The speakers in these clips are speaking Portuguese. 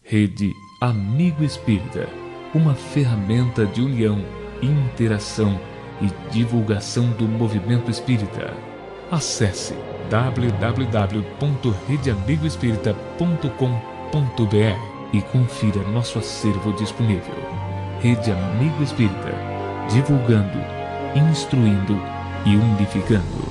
Rede Amigo Espírita, uma ferramenta de união, interação e divulgação do movimento espírita. Acesse www.redeamigoespírita.com.br e confira nosso acervo disponível. Rede Amigo Espírita, divulgando, instruindo e unificando.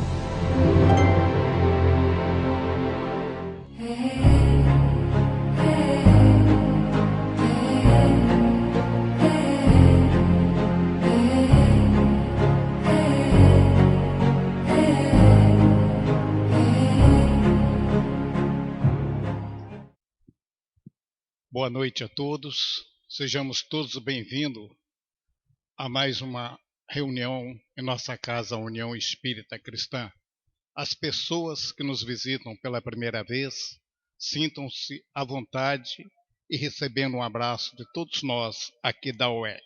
Boa noite a todos, sejamos todos bem-vindos a mais uma reunião em nossa casa, a União Espírita Cristã. As pessoas que nos visitam pela primeira vez, sintam-se à vontade e recebendo um abraço de todos nós aqui da UEC.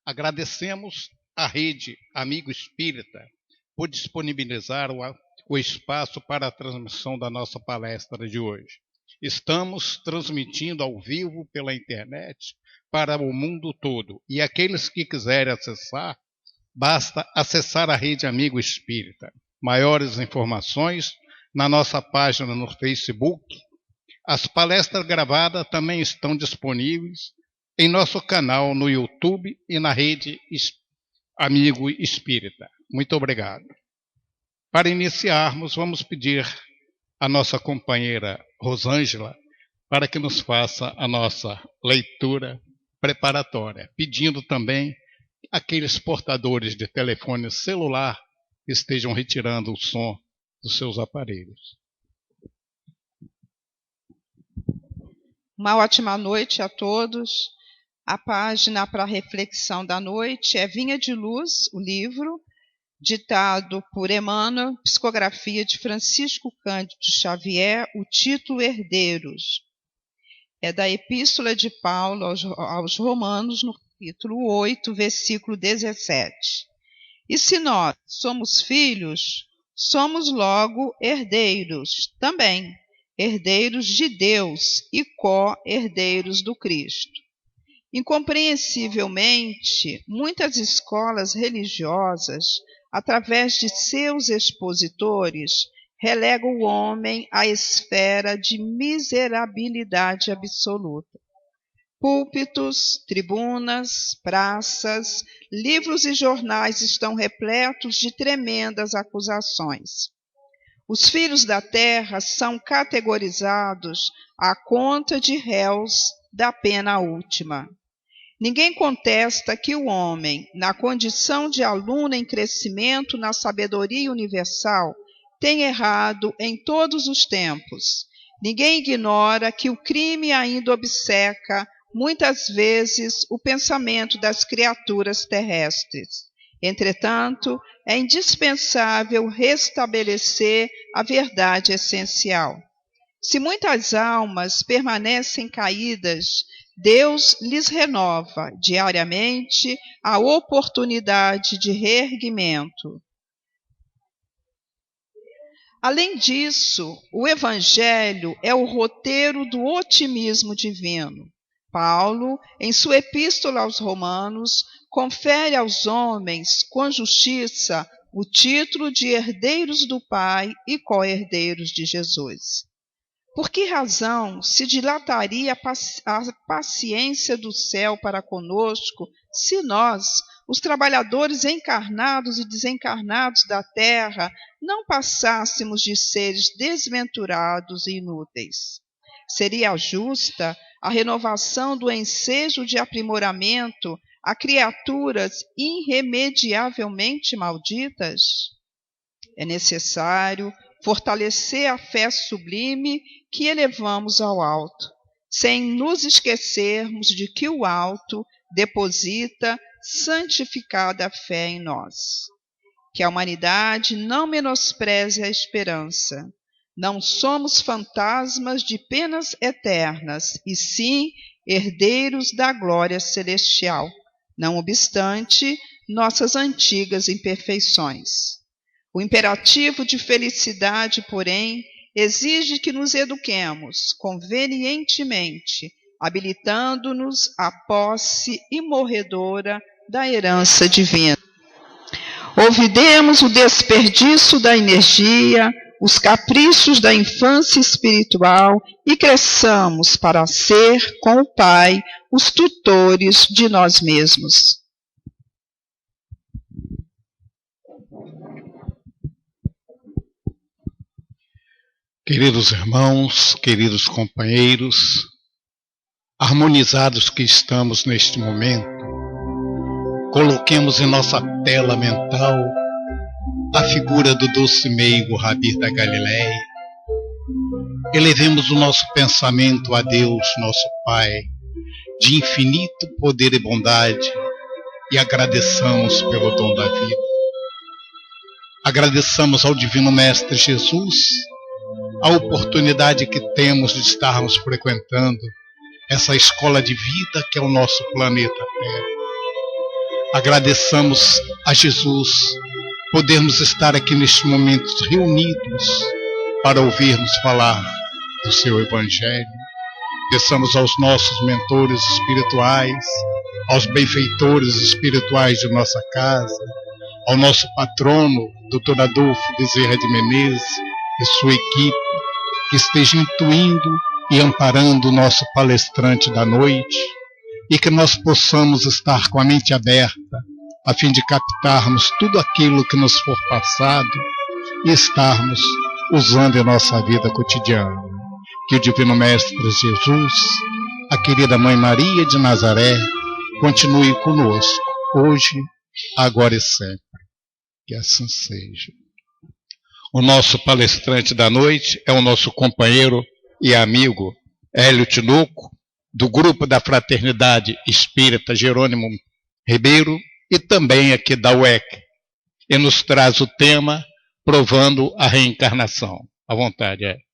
Agradecemos à Rede Amigo Espírita por disponibilizar o espaço para a transmissão da nossa palestra de hoje. Estamos transmitindo ao vivo pela internet para o mundo todo. E aqueles que quiserem acessar, basta acessar a Rede Amigo Espírita. Maiores informações na nossa página no Facebook. As palestras gravadas também estão disponíveis em nosso canal no YouTube e na Rede Amigo Espírita. Muito obrigado. Para iniciarmos, vamos pedir a nossa companheira Rosângela para que nos faça a nossa leitura preparatória, pedindo também aqueles portadores de telefone celular que estejam retirando o som dos seus aparelhos. Uma ótima noite a todos. A página para reflexão da noite é Vinha de Luz, o livro, ditado por Emmanuel, psicografia de Francisco Cândido Xavier, o título Herdeiros. É da Epístola de Paulo aos Romanos, no capítulo 8, versículo 17. E se nós somos filhos, somos logo herdeiros também, herdeiros de Deus e co-herdeiros do Cristo. Incompreensivelmente, muitas escolas religiosas, através de seus expositores, relegam o homem à esfera de miserabilidade absoluta. Púlpitos, tribunas, praças, livros e jornais estão repletos de tremendas acusações. Os filhos da terra são categorizados à conta de réus da pena última. Ninguém contesta que o homem, na condição de aluno em crescimento na sabedoria universal, tem errado em todos os tempos. Ninguém ignora que o crime ainda obceca, muitas vezes, o pensamento das criaturas terrestres. Entretanto, é indispensável restabelecer a verdade essencial. Se muitas almas permanecem caídas, Deus lhes renova diariamente a oportunidade de reerguimento. Além disso, o Evangelho é o roteiro do otimismo divino. Paulo, em sua Epístola aos Romanos, confere aos homens, com justiça, o título de herdeiros do Pai e co-herdeiros de Jesus. Por que razão se dilataria a paciência do céu para conosco, se nós, os trabalhadores encarnados e desencarnados da terra, não passássemos de seres desventurados e inúteis? Seria justa a renovação do ensejo de aprimoramento a criaturas irremediavelmente malditas? É necessário fortalecer a fé sublime que elevamos ao alto, sem nos esquecermos de que o alto deposita santificada fé em nós. Que a humanidade não menospreze a esperança. Não somos fantasmas de penas eternas, e sim herdeiros da glória celestial, não obstante nossas antigas imperfeições. O imperativo de felicidade, porém, exige que nos eduquemos convenientemente habilitando-nos à posse imorredora da herança divina. Olvidemos o desperdício da energia, os caprichos da infância espiritual e cresçamos para ser, com o Pai, os tutores de nós mesmos. Queridos irmãos, queridos companheiros, harmonizados que estamos neste momento, coloquemos em nossa tela mental a figura do doce meigo Rabi da Galileia. Elevemos o nosso pensamento a Deus, nosso Pai, de infinito poder e bondade, e agradeçamos pelo dom da vida. Agradeçamos ao Divino Mestre Jesus a oportunidade que temos de estarmos frequentando essa escola de vida que é o nosso planeta Terra. Agradeçamos a Jesus podermos estar aqui neste momento reunidos para ouvirmos falar do seu Evangelho. Peçamos aos nossos mentores espirituais, aos benfeitores espirituais de nossa casa, ao nosso patrono, Dr. Adolfo Bezerra de Menezes, e sua equipe, que esteja intuindo e amparando o nosso palestrante da noite, e que nós possamos estar com a mente aberta, a fim de captarmos tudo aquilo que nos for passado e estarmos usando em nossa vida cotidiana. Que o Divino Mestre Jesus, a querida Mãe Maria de Nazaré, continue conosco, hoje, agora e sempre. Que assim seja. O nosso palestrante da noite é o nosso companheiro e amigo Hélio Tinoco, do grupo da Fraternidade Espírita Jerônimo Ribeiro e também aqui da UEC. E nos traz o tema Provando a Reencarnação. À vontade, Hélio.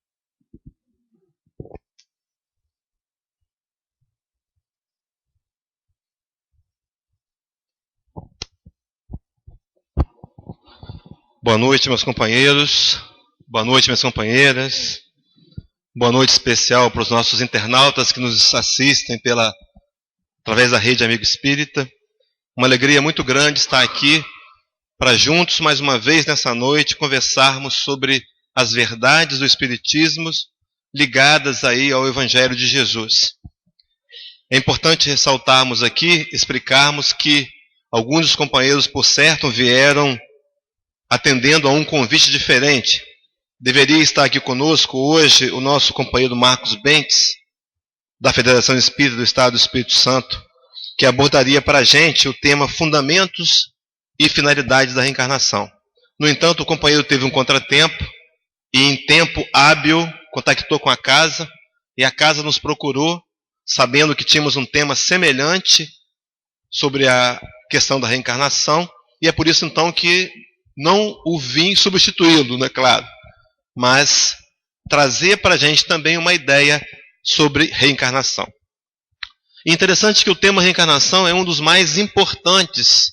Boa noite, meus companheiros. Boa noite, minhas companheiras. Boa noite especial para os nossos internautas que nos assistem através da Rede Amigo Espírita. Uma alegria muito grande estar aqui para juntos, mais uma vez nessa noite, conversarmos sobre as verdades do Espiritismo ligadas aí ao Evangelho de Jesus. É importante ressaltarmos aqui, explicarmos que alguns dos companheiros, por certo, vieram atendendo a um convite diferente. Deveria estar aqui conosco hoje o nosso companheiro Marcos Bentes, da Federação Espírita do Estado do Espírito Santo, que abordaria para a gente o tema Fundamentos e Finalidades da Reencarnação. No entanto, o companheiro teve um contratempo e, em tempo hábil, contactou com a casa, e a casa nos procurou, sabendo que tínhamos um tema semelhante sobre a questão da reencarnação, e é por isso, então, que não o vim substituí-lo, não é claro, mas trazer para a gente também uma ideia sobre reencarnação. Interessante que o tema reencarnação é um dos mais importantes,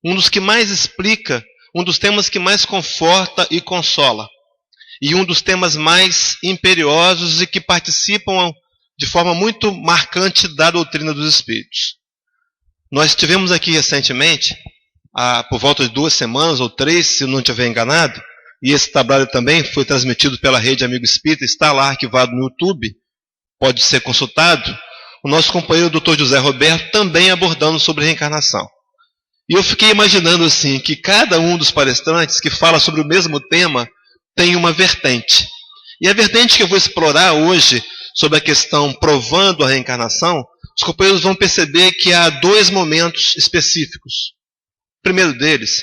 um dos que mais explica, um dos temas que mais conforta e consola, e um dos temas mais imperiosos e que participam de forma muito marcante da doutrina dos Espíritos. Nós tivemos aqui recentemente, por volta de 2 semanas ou 3, se não estiver enganado, e esse trabalho também foi transmitido pela Rede Amigo Espírita, está lá arquivado no YouTube, pode ser consultado, o nosso companheiro Dr. José Roberto também abordando sobre reencarnação. E eu fiquei imaginando assim, que cada um dos palestrantes que fala sobre o mesmo tema tem uma vertente. E a vertente que eu vou explorar hoje, sobre a questão provando a reencarnação, os companheiros vão perceber que há 2 momentos específicos. O primeiro deles,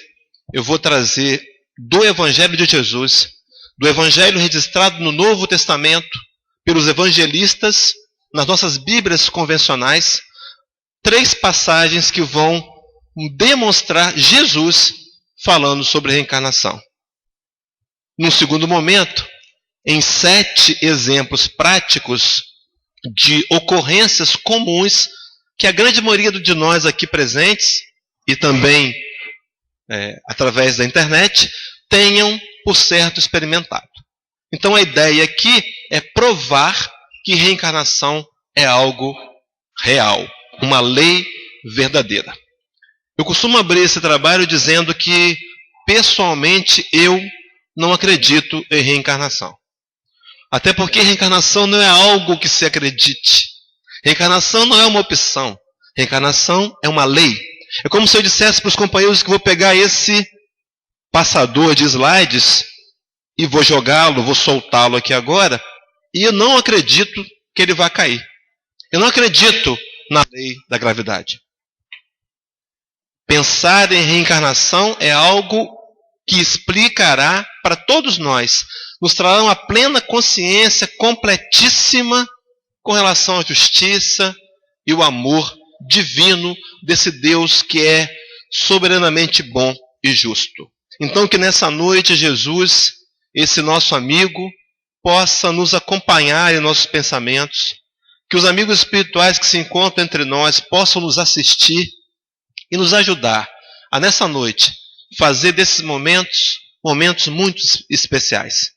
eu vou trazer do Evangelho de Jesus, do Evangelho registrado no Novo Testamento, pelos evangelistas, nas nossas Bíblias convencionais, 3 passagens que vão demonstrar Jesus falando sobre reencarnação. Num segundo momento, em 7 exemplos práticos de ocorrências comuns que a grande maioria de nós aqui presentes e também através da internet tenham, por certo, experimentado. Então a ideia aqui é provar que reencarnação é algo real, uma lei verdadeira. Eu costumo abrir esse trabalho dizendo que, pessoalmente, eu não acredito em reencarnação. Até porque reencarnação não é algo que se acredite. Reencarnação não é uma opção. Reencarnação é uma lei. É como se eu dissesse para os companheiros que vou pegar esse passador de slides e vou jogá-lo, vou soltá-lo aqui agora, e eu não acredito que ele vai cair. Eu não acredito na lei da gravidade. Pensar em reencarnação é algo que explicará para todos nós, nos trará uma plena consciência completíssima com relação à justiça e o amor divino desse Deus que é soberanamente bom e justo. Então que nessa noite Jesus, esse nosso amigo, possa nos acompanhar em nossos pensamentos, que os amigos espirituais que se encontram entre nós possam nos assistir e nos ajudar a nessa noite fazer desses momentos muito especiais.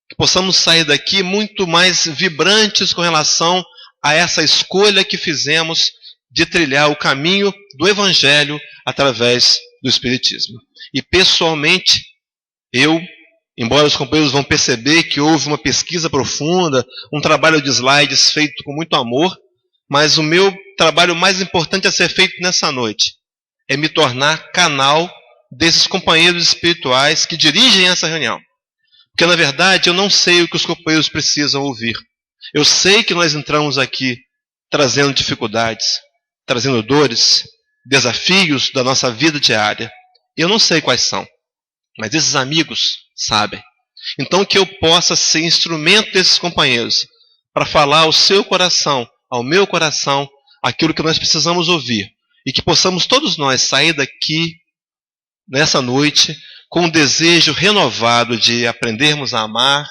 Que possamos sair daqui muito mais vibrantes com relação a essa escolha que fizemos de trilhar o caminho do Evangelho através do Espiritismo. E pessoalmente, eu, embora os companheiros vão perceber que houve uma pesquisa profunda, um trabalho de slides feito com muito amor, mas o meu trabalho mais importante a ser feito nessa noite é me tornar canal desses companheiros espirituais que dirigem essa reunião. Porque, na verdade, eu não sei o que os companheiros precisam ouvir. Eu sei que nós entramos aqui trazendo dificuldades, trazendo dores, desafios da nossa vida diária. Eu não sei quais são, mas esses amigos sabem. Então que eu possa ser instrumento desses companheiros para falar ao seu coração, ao meu coração, aquilo que nós precisamos ouvir. E que possamos todos nós sair daqui, nessa noite, com um desejo renovado de aprendermos a amar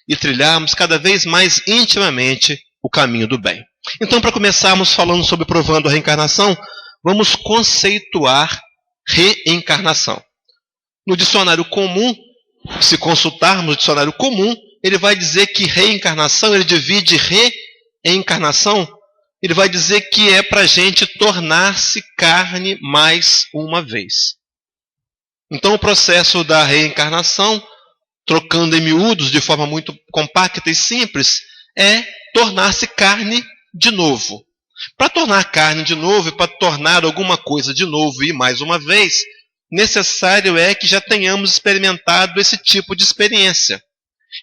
e trilharmos cada vez mais intimamente o caminho do bem. Então, para começarmos falando sobre provando a reencarnação, vamos conceituar reencarnação. No dicionário comum, se consultarmos o dicionário comum, ele vai dizer que reencarnação, ele divide reencarnação, ele vai dizer que é para a gente tornar-se carne mais uma vez. Então o processo da reencarnação, trocando em miúdos de forma muito compacta e simples, é tornar-se carne de novo. Para tornar carne de novo e para tornar alguma coisa de novo e mais uma vez, necessário é que já tenhamos experimentado esse tipo de experiência.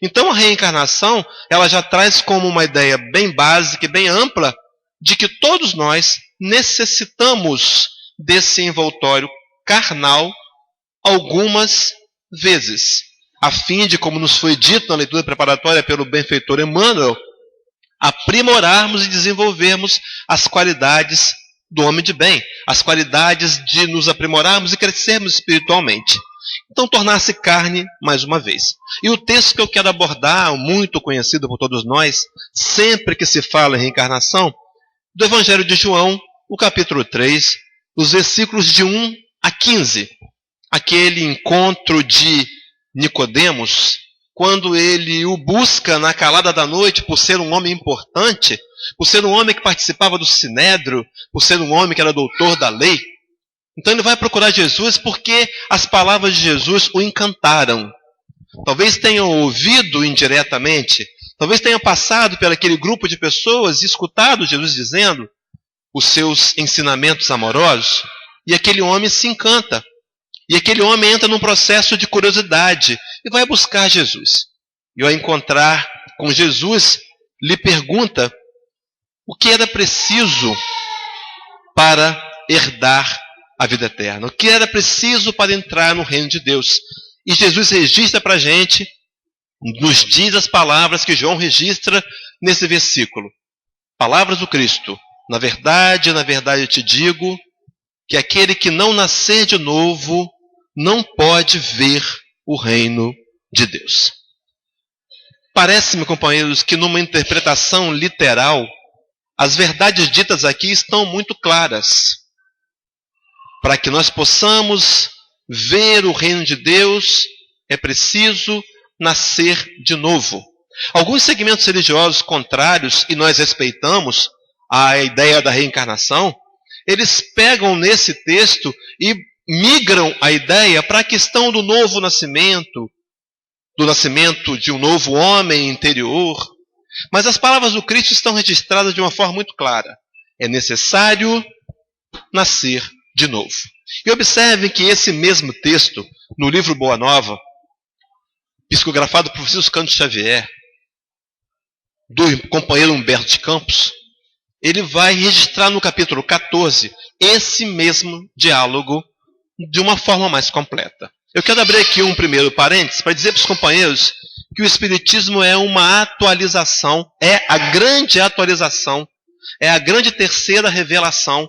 Então a reencarnação, ela já traz como uma ideia bem básica e bem ampla de que todos nós necessitamos desse envoltório carnal algumas vezes, a fim de, como nos foi dito na leitura preparatória pelo benfeitor Emmanuel, aprimorarmos e desenvolvermos as qualidades do homem de bem, as qualidades de nos aprimorarmos e crescermos espiritualmente. Então, tornar-se carne mais uma vez. E o texto que eu quero abordar, muito conhecido por todos nós, sempre que se fala em reencarnação, do Evangelho de João, o capítulo 3, os versículos de 1 a 15. Aquele encontro de Nicodemos, quando ele o busca na calada da noite por ser um homem importante, por ser um homem que participava do Sinédrio, por ser um homem que era doutor da lei. Então ele vai procurar Jesus porque as palavras de Jesus o encantaram. Talvez tenham ouvido indiretamente, talvez tenham passado por aquele grupo de pessoas e escutado Jesus dizendo os seus ensinamentos amorosos, e aquele homem se encanta. E aquele homem entra num processo de curiosidade e vai buscar Jesus. E ao encontrar com Jesus, lhe pergunta o que era preciso para herdar a vida eterna. O que era preciso para entrar no reino de Deus. E Jesus registra para a gente, nos diz as palavras que João registra nesse versículo. Palavras do Cristo. Na verdade eu te digo que aquele que não nascer de novo não pode ver o reino de Deus. Parece-me, companheiros, que numa interpretação literal, as verdades ditas aqui estão muito claras. Para que nós possamos ver o reino de Deus, é preciso nascer de novo. Alguns segmentos religiosos contrários, e nós respeitamos, a ideia da reencarnação, eles pegam nesse texto e migram a ideia para a questão do novo nascimento, do nascimento de um novo homem interior. Mas as palavras do Cristo estão registradas de uma forma muito clara. É necessário nascer de novo. E observem que esse mesmo texto, no livro Boa Nova, psicografado por Francisco Cândido Xavier, do companheiro Humberto de Campos, ele vai registrar no capítulo 14 esse mesmo diálogo de uma forma mais completa. Eu quero abrir aqui um primeiro parênteses para dizer para os companheiros que o Espiritismo é uma atualização, é a grande atualização, é a grande terceira revelação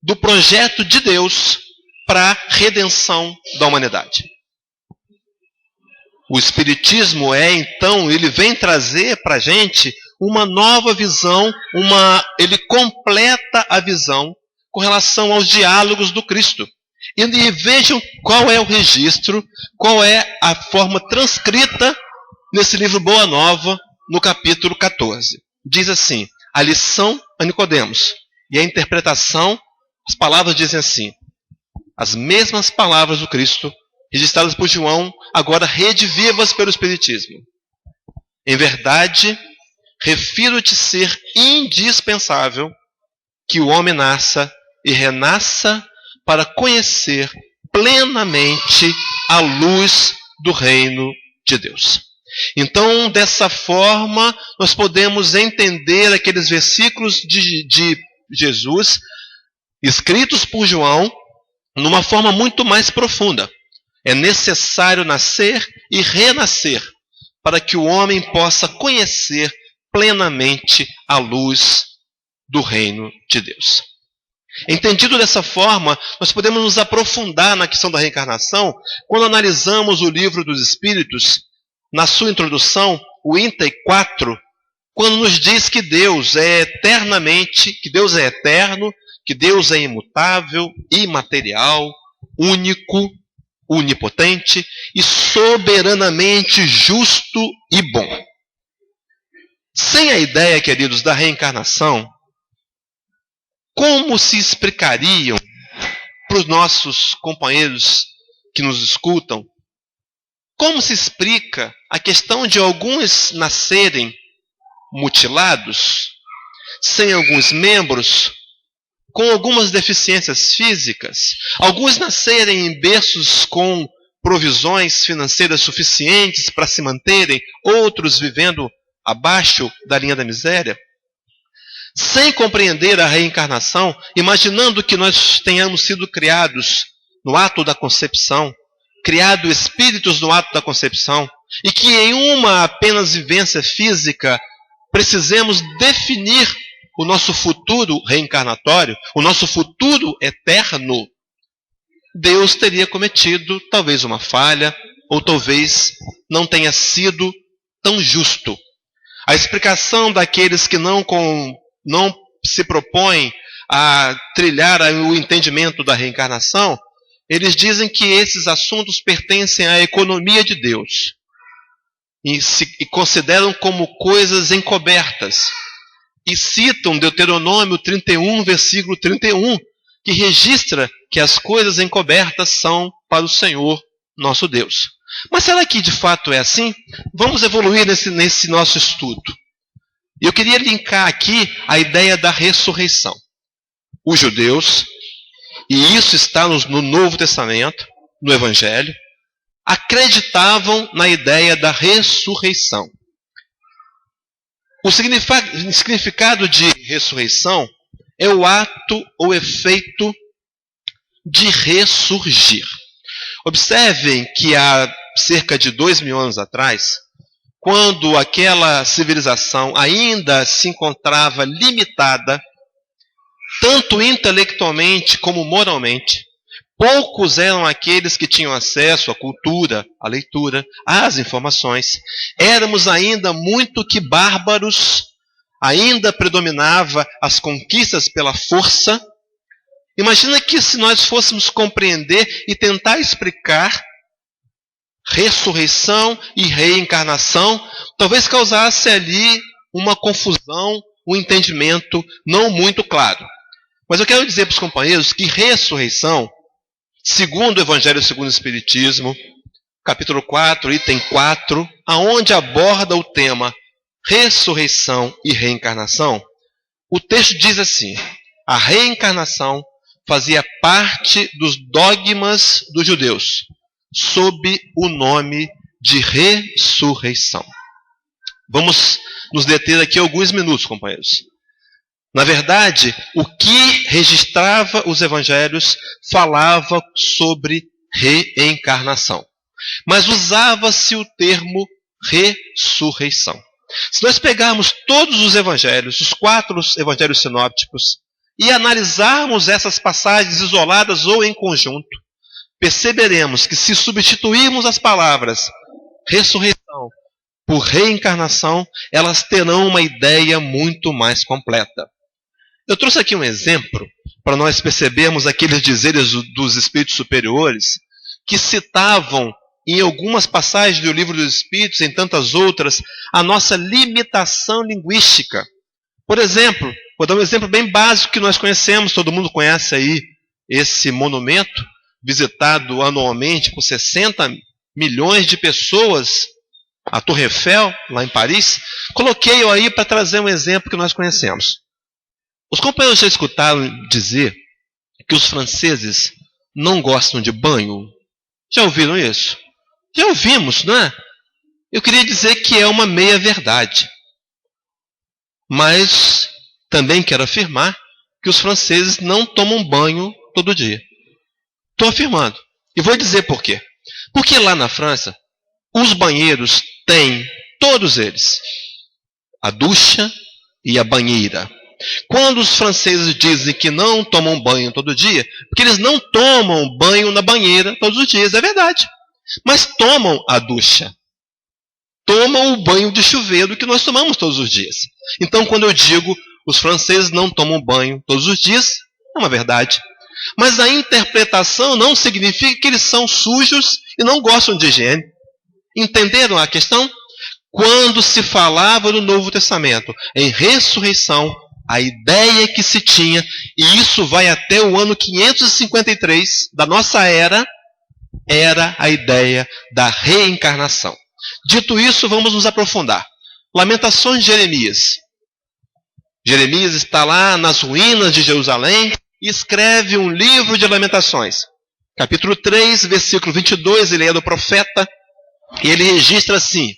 do projeto de Deus para a redenção da humanidade. O Espiritismo então, ele vem trazer para a gente uma nova visão, ele completa a visão com relação aos diálogos do Cristo. E vejam qual é o registro, qual é a forma transcrita nesse livro Boa Nova, no capítulo 14. Diz assim, a lição a Nicodemos, e a interpretação, as palavras dizem assim, as mesmas palavras do Cristo, registradas por João, agora redivivas pelo Espiritismo. Em verdade, refiro-te ser indispensável que o homem nasça e renasça para conhecer plenamente a luz do reino de Deus. Então, dessa forma, nós podemos entender aqueles versículos de Jesus, escritos por João, numa forma muito mais profunda. É necessário nascer e renascer para que o homem possa conhecer plenamente a luz do reino de Deus. Entendido dessa forma, nós podemos nos aprofundar na questão da reencarnação quando analisamos o Livro dos Espíritos, na sua introdução, o Item 4, quando nos diz que Deus é eternamente, que Deus é eterno, que Deus é imutável, imaterial, único, onipotente e soberanamente justo e bom. Sem a ideia, queridos, da reencarnação, como se explicariam para os nossos companheiros que nos escutam, como se explica a questão de alguns nascerem mutilados, sem alguns membros, com algumas deficiências físicas, alguns nascerem em berços com provisões financeiras suficientes para se manterem, outros vivendo abaixo da linha da miséria? Sem compreender a reencarnação, imaginando que nós tenhamos sido criados no ato da concepção, criados espíritos no ato da concepção, e que em uma apenas vivência física precisemos definir o nosso futuro reencarnatório, o nosso futuro eterno, Deus teria cometido talvez uma falha, ou talvez não tenha sido tão justo. A explicação daqueles que não se propõem a trilhar o entendimento da reencarnação, eles dizem que esses assuntos pertencem à economia de Deus e consideram como coisas encobertas. E citam Deuteronômio 31, versículo 31, que registra que as coisas encobertas são para o Senhor, nosso Deus. Mas será que de fato é assim? Vamos evoluir nesse nosso estudo. E eu queria linkar aqui a ideia da ressurreição. Os judeus, e isso está no Novo Testamento, no Evangelho, acreditavam na ideia da ressurreição. O significado de ressurreição é o ato ou efeito de ressurgir. Observem que há cerca de 2000 anos atrás, quando aquela civilização ainda se encontrava limitada, tanto intelectualmente como moralmente, poucos eram aqueles que tinham acesso à cultura, à leitura, às informações. Éramos ainda muito que bárbaros, ainda predominava as conquistas pela força. Imagina que se nós fôssemos compreender e tentar explicar ressurreição e reencarnação, talvez causasse ali uma confusão, um entendimento não muito claro. Mas eu quero dizer para os companheiros que ressurreição, segundo o Evangelho segundo o Espiritismo, capítulo 4, item 4, aonde aborda o tema ressurreição e reencarnação, o texto diz assim: a reencarnação fazia parte dos dogmas dos judeus, sob o nome de ressurreição. Vamos nos deter aqui alguns minutos, companheiros. Na verdade, o que registrava os evangelhos falava sobre reencarnação, mas usava-se o termo ressurreição. Se nós pegarmos todos os evangelhos, os 4 evangelhos sinópticos, e analisarmos essas passagens isoladas ou em conjunto, perceberemos que se substituirmos as palavras ressurreição por reencarnação, elas terão uma ideia muito mais completa. Eu trouxe aqui um exemplo para nós percebermos aqueles dizeres dos espíritos superiores que citavam em algumas passagens do Livro dos Espíritos, em tantas outras, a nossa limitação linguística. Por exemplo, vou dar um exemplo bem básico que nós conhecemos, todo mundo conhece aí esse monumento, visitado anualmente por 60 milhões de pessoas, a Torre Eiffel, lá em Paris. Coloquei-o aí para trazer um exemplo que nós conhecemos. Os companheiros já escutaram dizer que os franceses não gostam de banho? Já ouviram isso? Já ouvimos, não é? Eu queria dizer que é uma meia-verdade. Mas também quero afirmar que os franceses não tomam banho todo dia. Estou afirmando. E vou dizer por quê. Porque lá na França, os banheiros têm, todos eles, a ducha e a banheira. Quando os franceses dizem que não tomam banho todo dia, porque eles não tomam banho na banheira todos os dias, é verdade. Mas tomam a ducha. Tomam o banho de chuveiro que nós tomamos todos os dias. Então, quando eu digo os franceses não tomam banho todos os dias, é uma verdade. Mas a interpretação não significa que eles são sujos e não gostam de higiene. Entenderam a questão? Quando se falava no Novo Testamento em ressurreição, a ideia que se tinha, e isso vai até o ano 553 da nossa era, era a ideia da reencarnação. Dito isso, vamos nos aprofundar. Lamentações de Jeremias. Jeremias está lá nas ruínas de Jerusalém e escreve um livro de lamentações. Capítulo 3, versículo 22, ele é do profeta, e ele registra assim: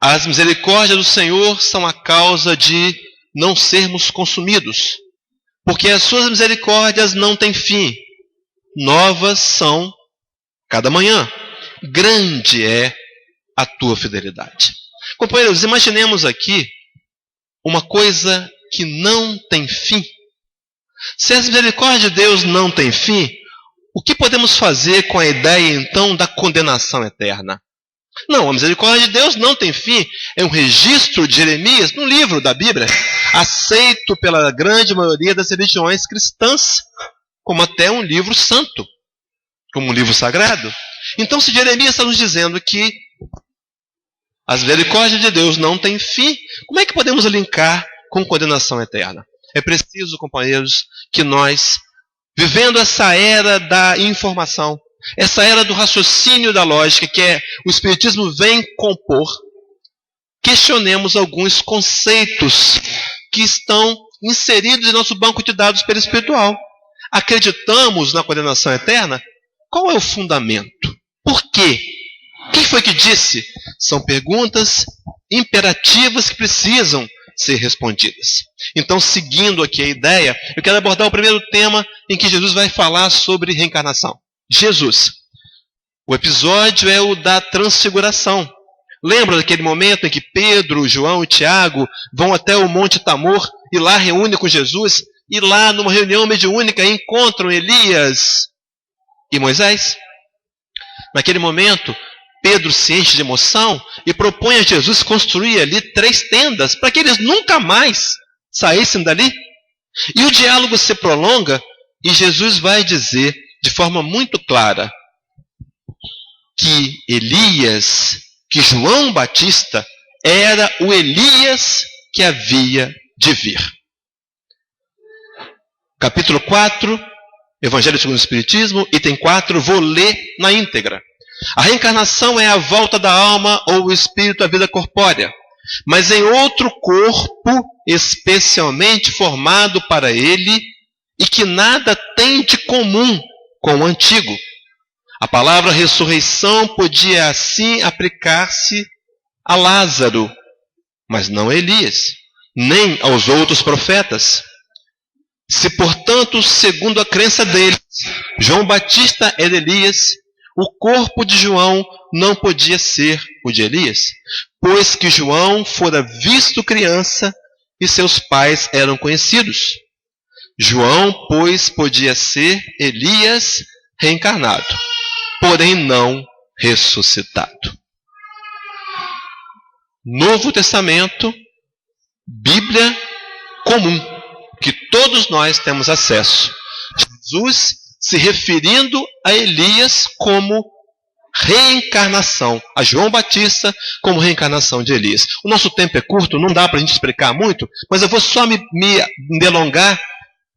as misericórdias do Senhor são a causa de não sermos consumidos, porque as suas misericórdias não têm fim, novas são cada manhã, grande é a tua fidelidade. Companheiros, imaginemos aqui uma coisa que não tem fim. Se as misericórdias de Deus não têm fim, o que podemos fazer com a ideia então da condenação eterna? Não, a misericórdia de Deus não tem fim. É um registro de Jeremias no livro da Bíblia, aceito pela grande maioria das religiões cristãs, como até um livro santo, como um livro sagrado. Então, se Jeremias está nos dizendo que as misericórdias de Deus não têm fim, como é que podemos linkar com condenação eterna? É preciso, companheiros, que nós, vivendo essa era da informação, essa era do raciocínio da lógica que o Espiritismo vem compor, questionemos alguns conceitos que estão inseridos em nosso banco de dados perispiritual. Acreditamos na condenação eterna? Qual é o fundamento? Por quê? Quem foi que disse? São perguntas imperativas que precisam ser respondidas. Então, seguindo aqui a ideia, eu quero abordar o primeiro tema em que Jesus vai falar sobre reencarnação. Jesus. O episódio é o da transfiguração. Lembra daquele momento em que Pedro, João e Tiago vão até o Monte Tamor e lá reúnem com Jesus, e lá numa reunião mediúnica encontram Elias e Moisés? Naquele momento, Pedro se enche de emoção e propõe a Jesus construir ali 3 tendas para que eles nunca mais saíssem dali. E o diálogo se prolonga e Jesus vai dizer de forma muito clara que Elias, que João Batista era o Elias que havia de vir. Capítulo 4, Evangelho segundo o Espiritismo, item 4, vou ler na íntegra. A reencarnação é a volta da alma ou o espírito à vida corpórea, mas em outro corpo especialmente formado para ele e que nada tem de comum com o antigo. A palavra ressurreição podia assim aplicar-se a Lázaro, mas não a Elias, nem aos outros profetas. Se, portanto, segundo a crença deles, João Batista era Elias, o corpo de João não podia ser o de Elias, pois que João fora visto criança e seus pais eram conhecidos. João, pois, podia ser Elias reencarnado, porém não ressuscitado. Novo Testamento, Bíblia comum, que todos nós temos acesso. Jesus se referindo a Elias como reencarnação, a João Batista como reencarnação de Elias. O nosso tempo é curto, não dá para a gente explicar muito, mas eu vou só me delongar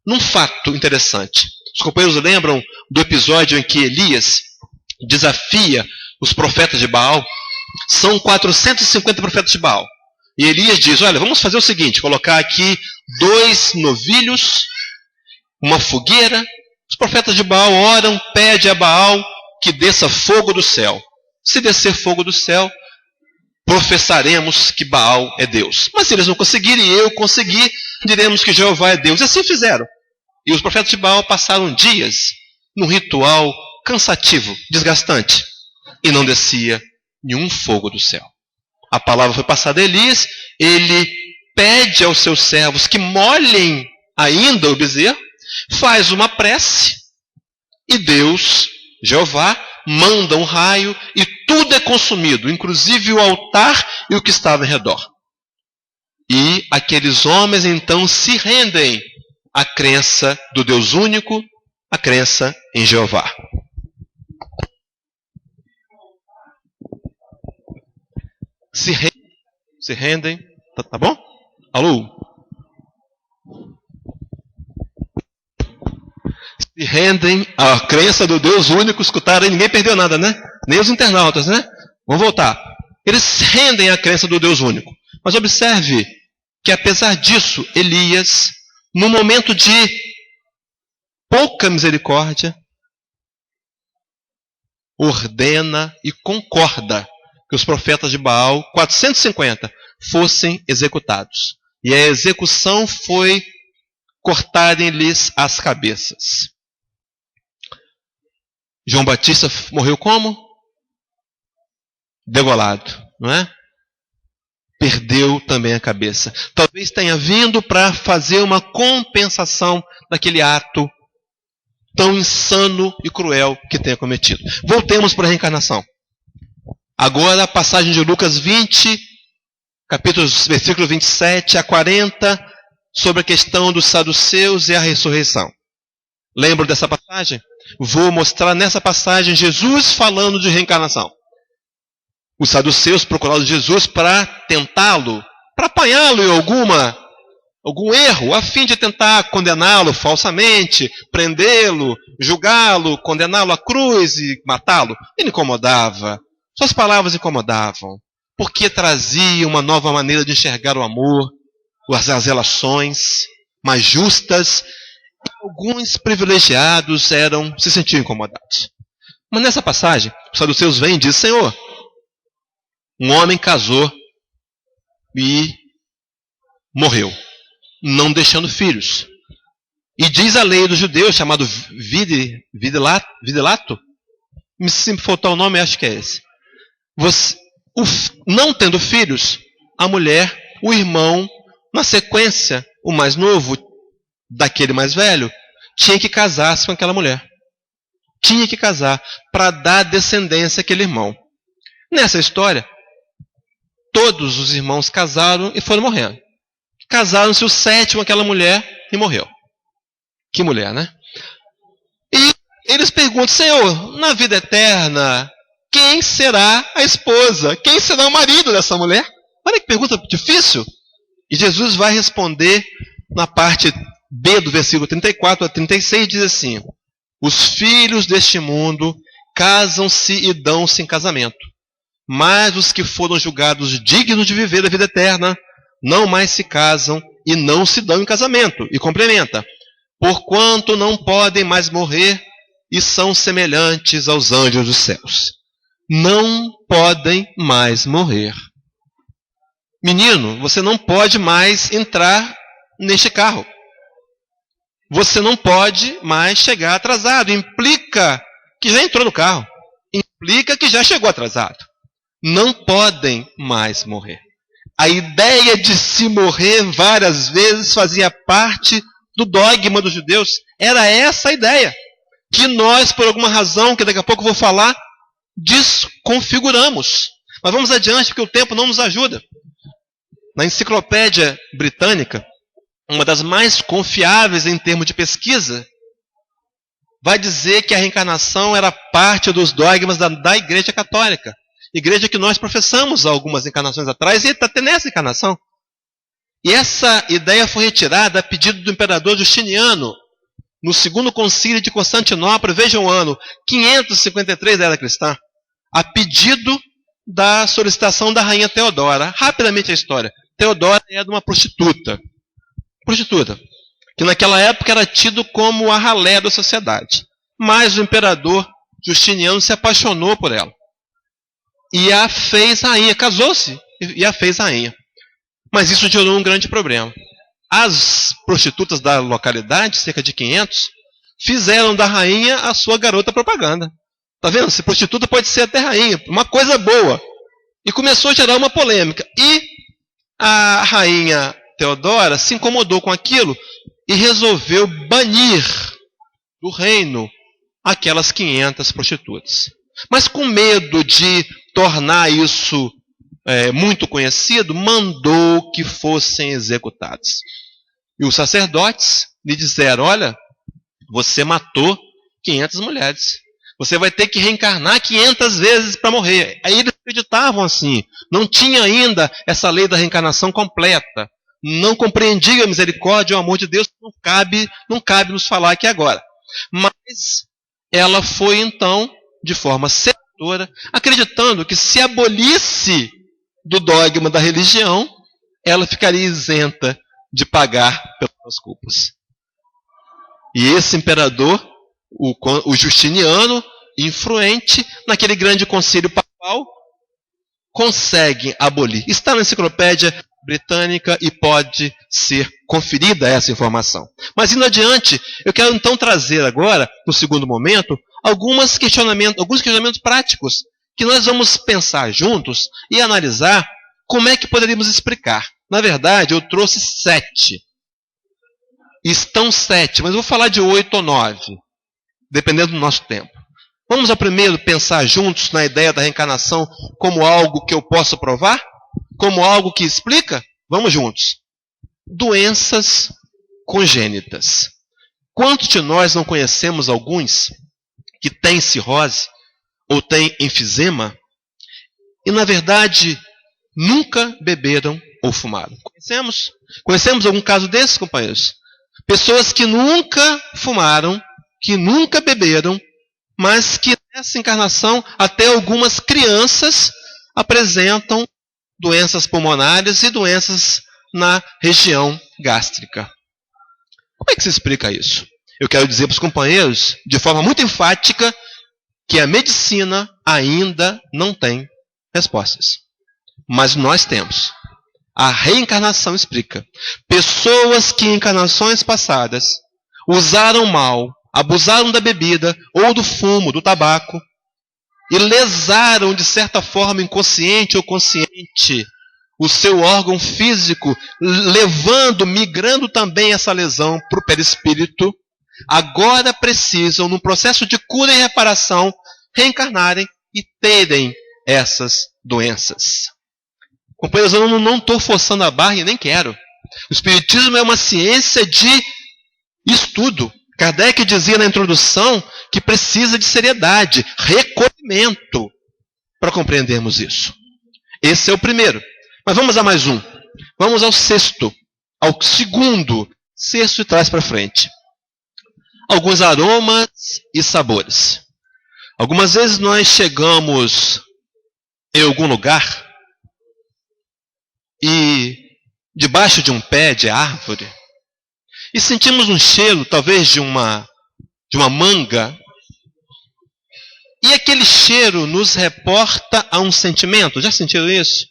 num fato interessante. Os companheiros lembram do episódio em que Elias desafia os profetas de Baal? São 450 profetas de Baal. E Elias diz, olha, vamos fazer o seguinte, colocar aqui 2 novilhos, uma fogueira. Os profetas de Baal oram, pedem a Baal que desça fogo do céu. Se descer fogo do céu, professaremos que Baal é Deus. Mas se eles não conseguirem, eu conseguir, diremos que Jeová é Deus. E assim fizeram. E os profetas de Baal passaram dias num ritual cansativo, desgastante, e não descia nenhum fogo do céu. A palavra foi passada a Elias, ele pede aos seus servos que molhem ainda o bezerro, faz uma prece, e Deus, Jeová, manda um raio, e tudo é consumido, inclusive o altar e o que estava em redor. E aqueles homens então se rendem à crença do Deus único, à crença em Jeová. Se rendem, tá bom? Alô? Se rendem à crença do Deus único, escutaram, ninguém perdeu nada, né? Nem os internautas, né? Vamos voltar. Eles se rendem à crença do Deus único. Mas observe que apesar disso, Elias, num momento de pouca misericórdia, ordena e concorda que os profetas de Baal, 450, fossem executados. E a execução foi cortarem-lhes as cabeças. João Batista morreu como? Degolado, não é? Perdeu também a cabeça. Talvez tenha vindo para fazer uma compensação daquele ato tão insano e cruel que tenha cometido. Voltemos para a reencarnação. Agora a passagem de Lucas 20, versículo 27 a 40, sobre a questão dos saduceus e a ressurreição. Lembram dessa passagem? Vou mostrar nessa passagem Jesus falando de reencarnação. Os saduceus procuraram Jesus para tentá-lo, para apanhá-lo em algum erro, a fim de tentar condená-lo falsamente, prendê-lo, julgá-lo, condená-lo à cruz e matá-lo. Ele incomodava. Suas palavras incomodavam, porque trazia uma nova maneira de enxergar o amor, as relações mais justas, e alguns privilegiados se sentiam incomodados. Mas nessa passagem, os saduceus vêm e dizem, Senhor, um homem casou e morreu, não deixando filhos. E diz a lei dos judeus, chamado Videlato, se me faltar o nome, acho que é esse. Não tendo filhos, a mulher, o irmão, na sequência, o mais novo daquele mais velho, tinha que casar-se com aquela mulher. Tinha que casar para dar descendência àquele irmão. Nessa história, todos os irmãos casaram e foram morrendo. Casaram-se o 7º com aquela mulher e morreu. Que mulher, né? E eles perguntam, Senhor, na vida eterna, quem será a esposa? Quem será o marido dessa mulher? Olha que pergunta difícil. E Jesus vai responder na parte B do versículo 34 a 36, diz assim: os filhos deste mundo casam-se e dão-se em casamento, mas os que foram julgados dignos de viver a vida eterna não mais se casam e não se dão em casamento. E complementa: porquanto não podem mais morrer e são semelhantes aos anjos dos céus. Não podem mais morrer. Menino, você não pode mais entrar neste carro. Você não pode mais chegar atrasado. Implica que já entrou no carro. Implica que já chegou atrasado. Não podem mais morrer. A ideia de se morrer várias vezes fazia parte do dogma dos judeus. Era essa a ideia. Que nós, por alguma razão, que daqui a pouco eu vou falar, desconfiguramos. Mas vamos adiante, porque o tempo não nos ajuda. Na Enciclopédia Britânica, uma das mais confiáveis em termos de pesquisa, vai dizer que a reencarnação era parte dos dogmas da Igreja Católica. Igreja que nós professamos algumas encarnações atrás, e está até nessa encarnação. E essa ideia foi retirada a pedido do imperador Justiniano, no segundo concílio de Constantinopla, vejam o ano, 553 da era cristã, a pedido da solicitação da rainha Teodora. Rapidamente a história. Teodora era uma prostituta, que naquela época era tido como a ralé da sociedade. Mas o imperador Justiniano se apaixonou por ela. E a fez rainha, casou-se e a fez rainha. Mas isso gerou um grande problema. As prostitutas da localidade, cerca de 500, fizeram da rainha a sua garota propaganda. Está vendo? Se prostituta pode ser até rainha, uma coisa boa. E começou a gerar uma polêmica. E a rainha Teodora se incomodou com aquilo e resolveu banir do reino aquelas 500 prostitutas. Mas com medo de tornar isso muito conhecido, mandou que fossem executados. E os sacerdotes lhe disseram: olha, você matou 500 mulheres. Você vai ter que reencarnar 500 vezes para morrer. Aí eles acreditavam assim. Não tinha ainda essa lei da reencarnação completa. Não compreendia a misericórdia e o amor de Deus. Não cabe nos falar aqui agora. Mas ela foi então, de forma sedutora, acreditando que se abolisse do dogma da religião, ela ficaria isenta de pagar pelas suas culpas. E esse imperador, o Justiniano, influente, naquele grande concílio papal, consegue abolir. Está na Enciclopédia Britânica e pode ser conferida essa informação. Mas indo adiante, eu quero então trazer agora, no segundo momento, alguns questionamentos práticos que nós vamos pensar juntos e analisar como é que poderíamos explicar. Na verdade, eu trouxe 7. Estão 7, mas eu vou falar de 8 ou 9, dependendo do nosso tempo. Vamos ao primeiro pensar juntos na ideia da reencarnação como algo que eu posso provar? Como algo que explica? Vamos juntos. Doenças congênitas. Quantos de nós não conhecemos alguns que têm cirrose ou têm enfisema e, na verdade, nunca beberam ou fumaram? Conhecemos algum caso desse, companheiros? Pessoas que nunca fumaram, que nunca beberam, mas que nessa encarnação até algumas crianças apresentam doenças pulmonares e doenças na região gástrica. Como é que se explica isso? Eu quero dizer para os companheiros, de forma muito enfática, que a medicina ainda não tem respostas. Mas nós temos. A reencarnação explica. Pessoas que em encarnações passadas usaram mal, abusaram da bebida ou do fumo, do tabaco, e lesaram de certa forma, inconsciente ou consciente, o seu órgão físico, migrando também essa lesão para o perispírito, agora precisam, num processo de cura e reparação, reencarnarem e terem essas doenças. Companheiros, eu não estou forçando a barra e nem quero. O Espiritismo é uma ciência de estudo. Kardec dizia na introdução que precisa de seriedade, recolhimento, para compreendermos isso. Esse é o primeiro. Mas vamos a mais um. Vamos ao sexto, ao segundo, sexto de trás para frente. Alguns aromas e sabores. Algumas vezes nós chegamos em algum lugar e debaixo de um pé de árvore e sentimos um cheiro, talvez de uma manga, e aquele cheiro nos reporta a um sentimento. Já sentiram isso?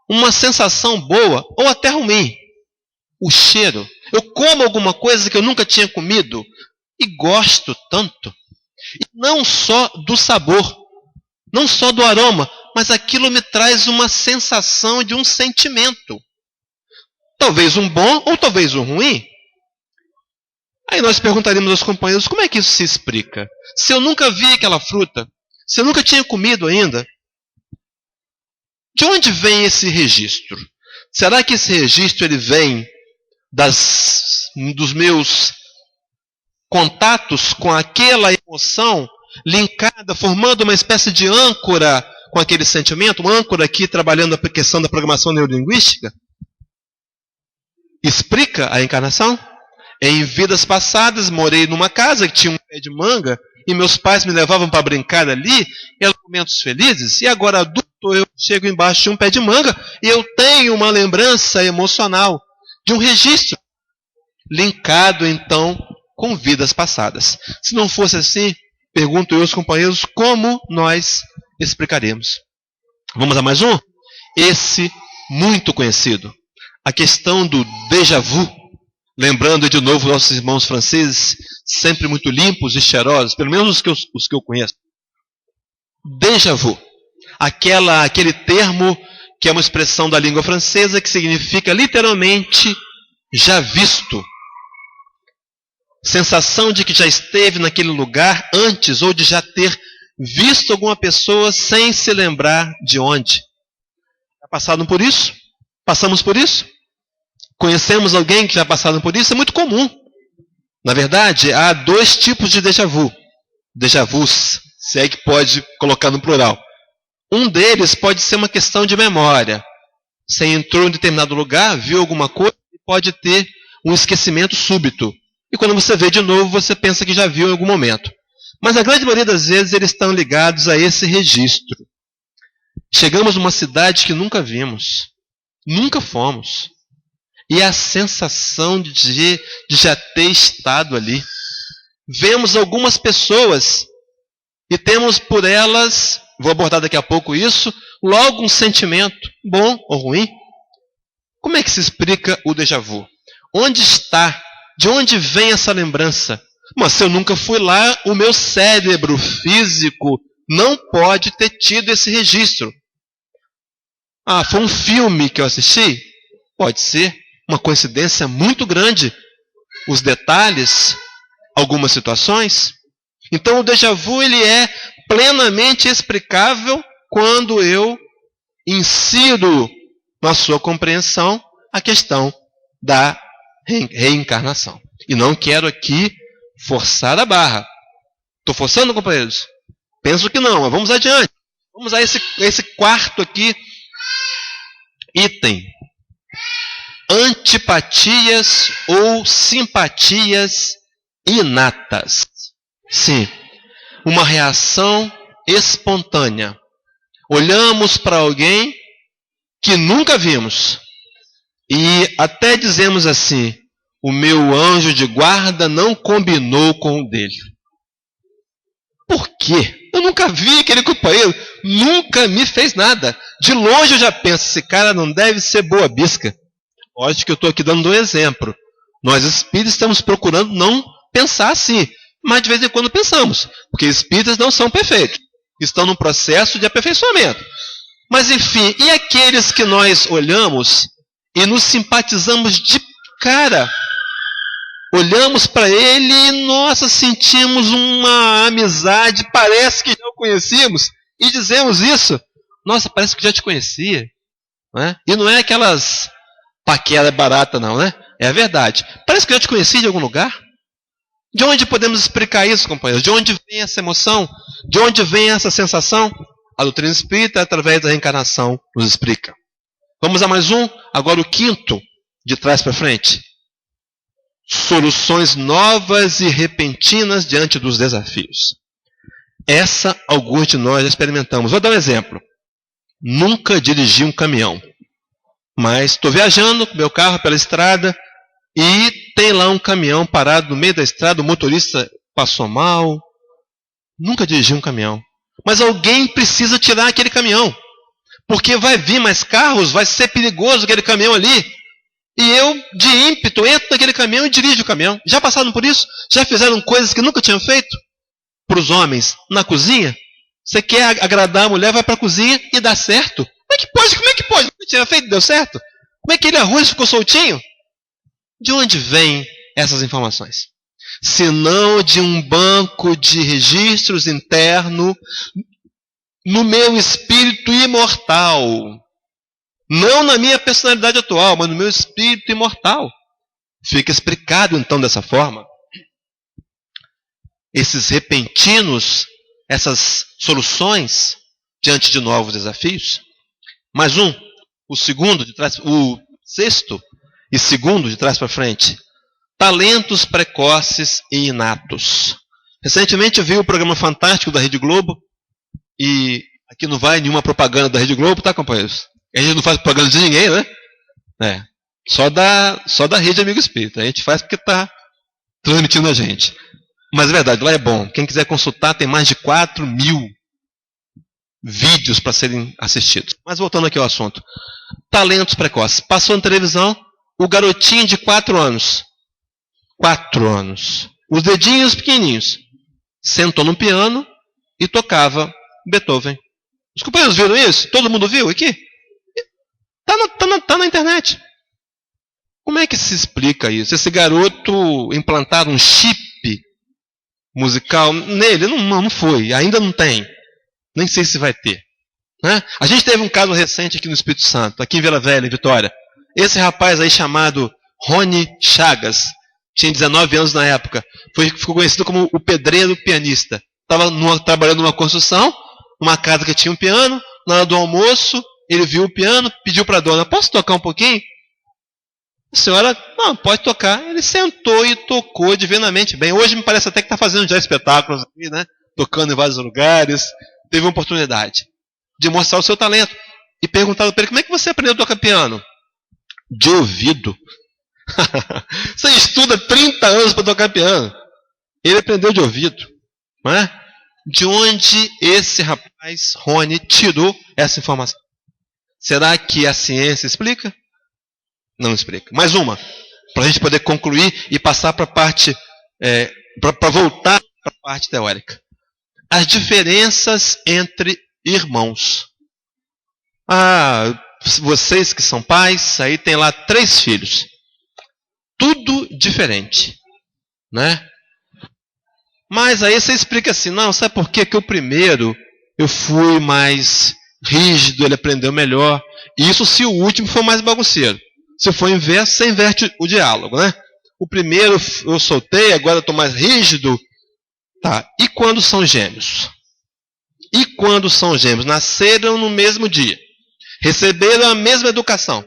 Uma sensação boa ou até ruim. O cheiro. Eu como alguma coisa que eu nunca tinha comido e gosto tanto. E não só do sabor, não só do aroma, mas aquilo me traz uma sensação de um sentimento. Talvez um bom ou talvez um ruim. Aí nós perguntaríamos aos companheiros, como é que isso se explica? Se eu nunca vi aquela fruta, se eu nunca tinha comido ainda, de onde vem esse registro? Será que esse registro ele vem dos meus contatos com aquela emoção linkada, formando uma espécie de âncora com aquele sentimento? Uma âncora aqui trabalhando a questão da programação neurolinguística? Explica a encarnação? Em vidas passadas, morei numa casa que tinha um pé de manga e meus pais me levavam para brincar ali, eram momentos felizes, e agora adulto eu chego embaixo de um pé de manga e eu tenho uma lembrança emocional de um registro linkado então com vidas passadas. Se não fosse assim, pergunto eu aos companheiros, como nós explicaremos? Vamos a mais um? Esse muito conhecido, a questão do déjà vu. Lembrando de novo nossos irmãos franceses, sempre muito limpos e cheirosos, pelo menos os que eu conheço. Déjà vu. Aquele termo que é uma expressão da língua francesa que significa literalmente já visto. Sensação de que já esteve naquele lugar antes ou de já ter visto alguma pessoa sem se lembrar de onde. Já passaram por isso? Passamos por isso? Conhecemos alguém que já passaram por isso? É muito comum. Na verdade, há dois tipos de déjà vu. Déjà vus, se é que pode colocar no plural. Um deles pode ser uma questão de memória. Você entrou em determinado lugar, viu alguma coisa e pode ter um esquecimento súbito. E quando você vê de novo, você pensa que já viu em algum momento. Mas a grande maioria das vezes eles estão ligados a esse registro. Chegamos numa cidade que nunca vimos. Nunca fomos. E a sensação de já ter estado ali. Vemos algumas pessoas e temos por elas, vou abordar daqui a pouco isso, logo um sentimento, bom ou ruim. Como é que se explica o déjà vu? Onde está? De onde vem essa lembrança? Mas se eu nunca fui lá, o meu cérebro físico não pode ter tido esse registro. Ah, foi um filme que eu assisti? Pode ser. Uma coincidência muito grande. Os detalhes, algumas situações. Então o déjà vu ele é plenamente explicável quando eu insiro na sua compreensão a questão da reencarnação. E não quero aqui forçar a barra. Estou forçando, companheiros? Penso que não, mas vamos adiante. Vamos a esse quarto aqui item. Antipatias ou simpatias inatas. Sim, uma reação espontânea. Olhamos para alguém que nunca vimos e até dizemos assim, o meu anjo de guarda não combinou com o dele. Por quê? Eu nunca vi aquele companheiro, nunca me fez nada. De longe eu já penso, esse cara não deve ser boa bisca. Lógico que eu estou aqui dando um exemplo. Nós espíritas estamos procurando não pensar assim, mas de vez em quando pensamos, porque espíritas não são perfeitos, estão num processo de aperfeiçoamento. Mas enfim, e aqueles que nós olhamos e nos simpatizamos de cara? Olhamos para ele e, nossa, sentimos uma amizade, parece que já o conhecíamos, e dizemos isso. Nossa, parece que já te conhecia. Não é? E não é aquelas paquera barata não, né? É a verdade. Parece que eu já te conheci de algum lugar. De onde podemos explicar isso, companheiros? De onde vem essa emoção? De onde vem essa sensação? A doutrina espírita, através da reencarnação, nos explica. Vamos a mais um, agora o quinto, de trás para frente. Soluções novas e repentinas diante dos desafios. Essa alguns de nós já experimentamos. Vou dar um exemplo. Nunca dirigi um caminhão, mas estou viajando com meu carro pela estrada e tem lá um caminhão parado no meio da estrada, o motorista passou mal. Nunca dirigi um caminhão, mas alguém precisa tirar aquele caminhão, porque vai vir mais carros, vai ser perigoso aquele caminhão ali. E eu, de ímpeto, entro naquele caminhão e dirijo o caminhão. Já passaram por isso? Já fizeram coisas que nunca tinham feito? Para os homens, na cozinha, você quer agradar a mulher, vai para a cozinha e dá certo. Como é que pode? Não tinha feito, deu certo? Como é que aquele arroz ficou soltinho? De onde vêm essas informações? Se não de um banco de registros interno no meu espírito imortal. Não na minha personalidade atual, mas no meu espírito imortal. Fica explicado então dessa forma. Esses repentinos, essas soluções diante de novos desafios. Mais um, o sexto e segundo de trás para frente. Talentos precoces e inatos. Recentemente eu vi o programa fantástico da Rede Globo, e aqui não vai nenhuma propaganda da Rede Globo, tá, companheiros? A gente não faz propaganda de ninguém, né? Só da Rede Amigo Espírita. A gente faz porque está transmitindo a gente. Mas é verdade, lá é bom. Quem quiser consultar, tem mais de 4.000 vídeos para serem assistidos. Mas voltando aqui ao assunto. Talentos precoces. Passou na televisão o garotinho de 4 anos. 4 anos. Os dedinhos pequenininhos. Sentou no piano e tocava Beethoven. Os companheiros viram isso? Todo mundo viu aqui? Tá na internet. Como é que se explica isso? Esse garoto implantaram um chip musical nele? Não foi. Ainda não tem. Nem sei se vai ter. Né? A gente teve um caso recente aqui no Espírito Santo, aqui em Vila Velha, em Vitória. Esse rapaz aí chamado Rony Chagas, tinha 19 anos na época, ficou conhecido como o pedreiro pianista. Estava trabalhando numa construção, numa casa que tinha um piano. Na hora do almoço, ele viu o piano, pediu para a dona: posso tocar um pouquinho? A senhora: não, pode tocar. Ele sentou e tocou divinamente bem. Hoje me parece até que está fazendo já espetáculos aqui, né? Tocando em vários lugares. Teve uma oportunidade de mostrar o seu talento. E perguntaram para ele: como é que você aprendeu a tocar piano? De ouvido. Você estuda 30 anos para tocar piano. Ele aprendeu de ouvido. Não é? De onde esse rapaz, Rony, tirou essa informação? Será que a ciência explica? Não explica. Mais uma, para a gente poder concluir e passar para a parte, para voltar para a parte teórica. As diferenças entre irmãos. Vocês que são pais, aí tem lá 3 filhos. Tudo diferente, né? Mas aí você explica assim: não, sabe por quê? Que o primeiro eu fui mais rígido, ele aprendeu melhor. Isso se o último for mais bagunceiro. Se for inverso, você inverte o diálogo, né? O primeiro eu soltei, agora eu estou mais rígido. Tá. E quando são gêmeos? Nasceram no mesmo dia. Receberam a mesma educação.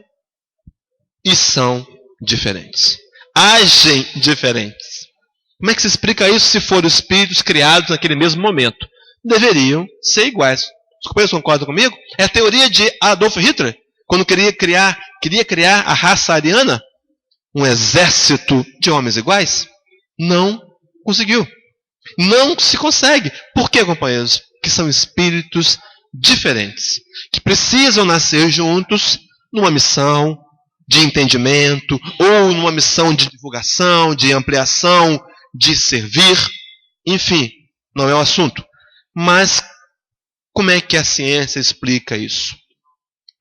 E são diferentes. Agem diferentes. Como é que se explica isso se forem espíritos criados naquele mesmo momento? Deveriam ser iguais. Os companheiros concordam comigo? É a teoria de Adolf Hitler, quando queria criar a raça ariana, um exército de homens iguais. Não conseguiu. Não se consegue. Por quê, companheiros? Que são espíritos diferentes, que precisam nascer juntos numa missão de entendimento, ou numa missão de divulgação, de ampliação, de servir. Enfim, não é o assunto. Mas como é que a ciência explica isso?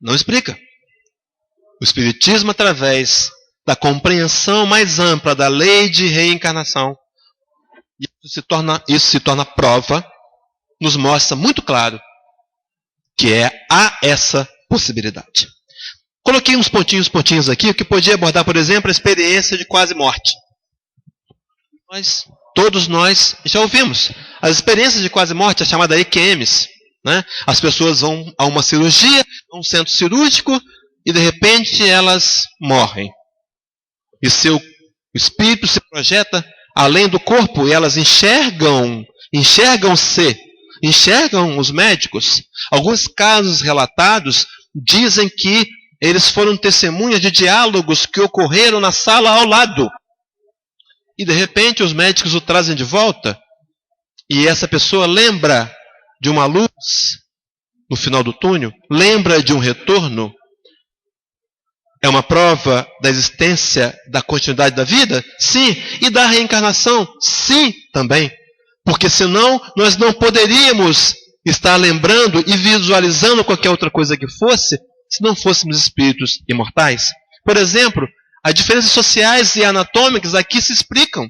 Não explica. O Espiritismo, através da compreensão mais ampla da lei de reencarnação, isso se torna prova, nos mostra muito claro que há essa possibilidade. Coloquei uns pontinhos aqui, que podia abordar, por exemplo, a experiência de quase morte. Todos nós já ouvimos. As experiências de quase morte, a chamada EQMs. Né? As pessoas vão a uma cirurgia, a um centro cirúrgico, e de repente elas morrem. E seu espírito se projeta além do corpo e elas enxergam os médicos. Alguns casos relatados dizem que eles foram testemunhas de diálogos que ocorreram na sala ao lado. E de repente os médicos o trazem de volta e essa pessoa lembra de uma luz no final do túnel, lembra de um retorno. É uma prova da existência da continuidade da vida? Sim. E da reencarnação? Sim, também. Porque senão nós não poderíamos estar lembrando e visualizando qualquer outra coisa que fosse, se não fôssemos espíritos imortais. Por exemplo, as diferenças sociais e anatômicas aqui se explicam.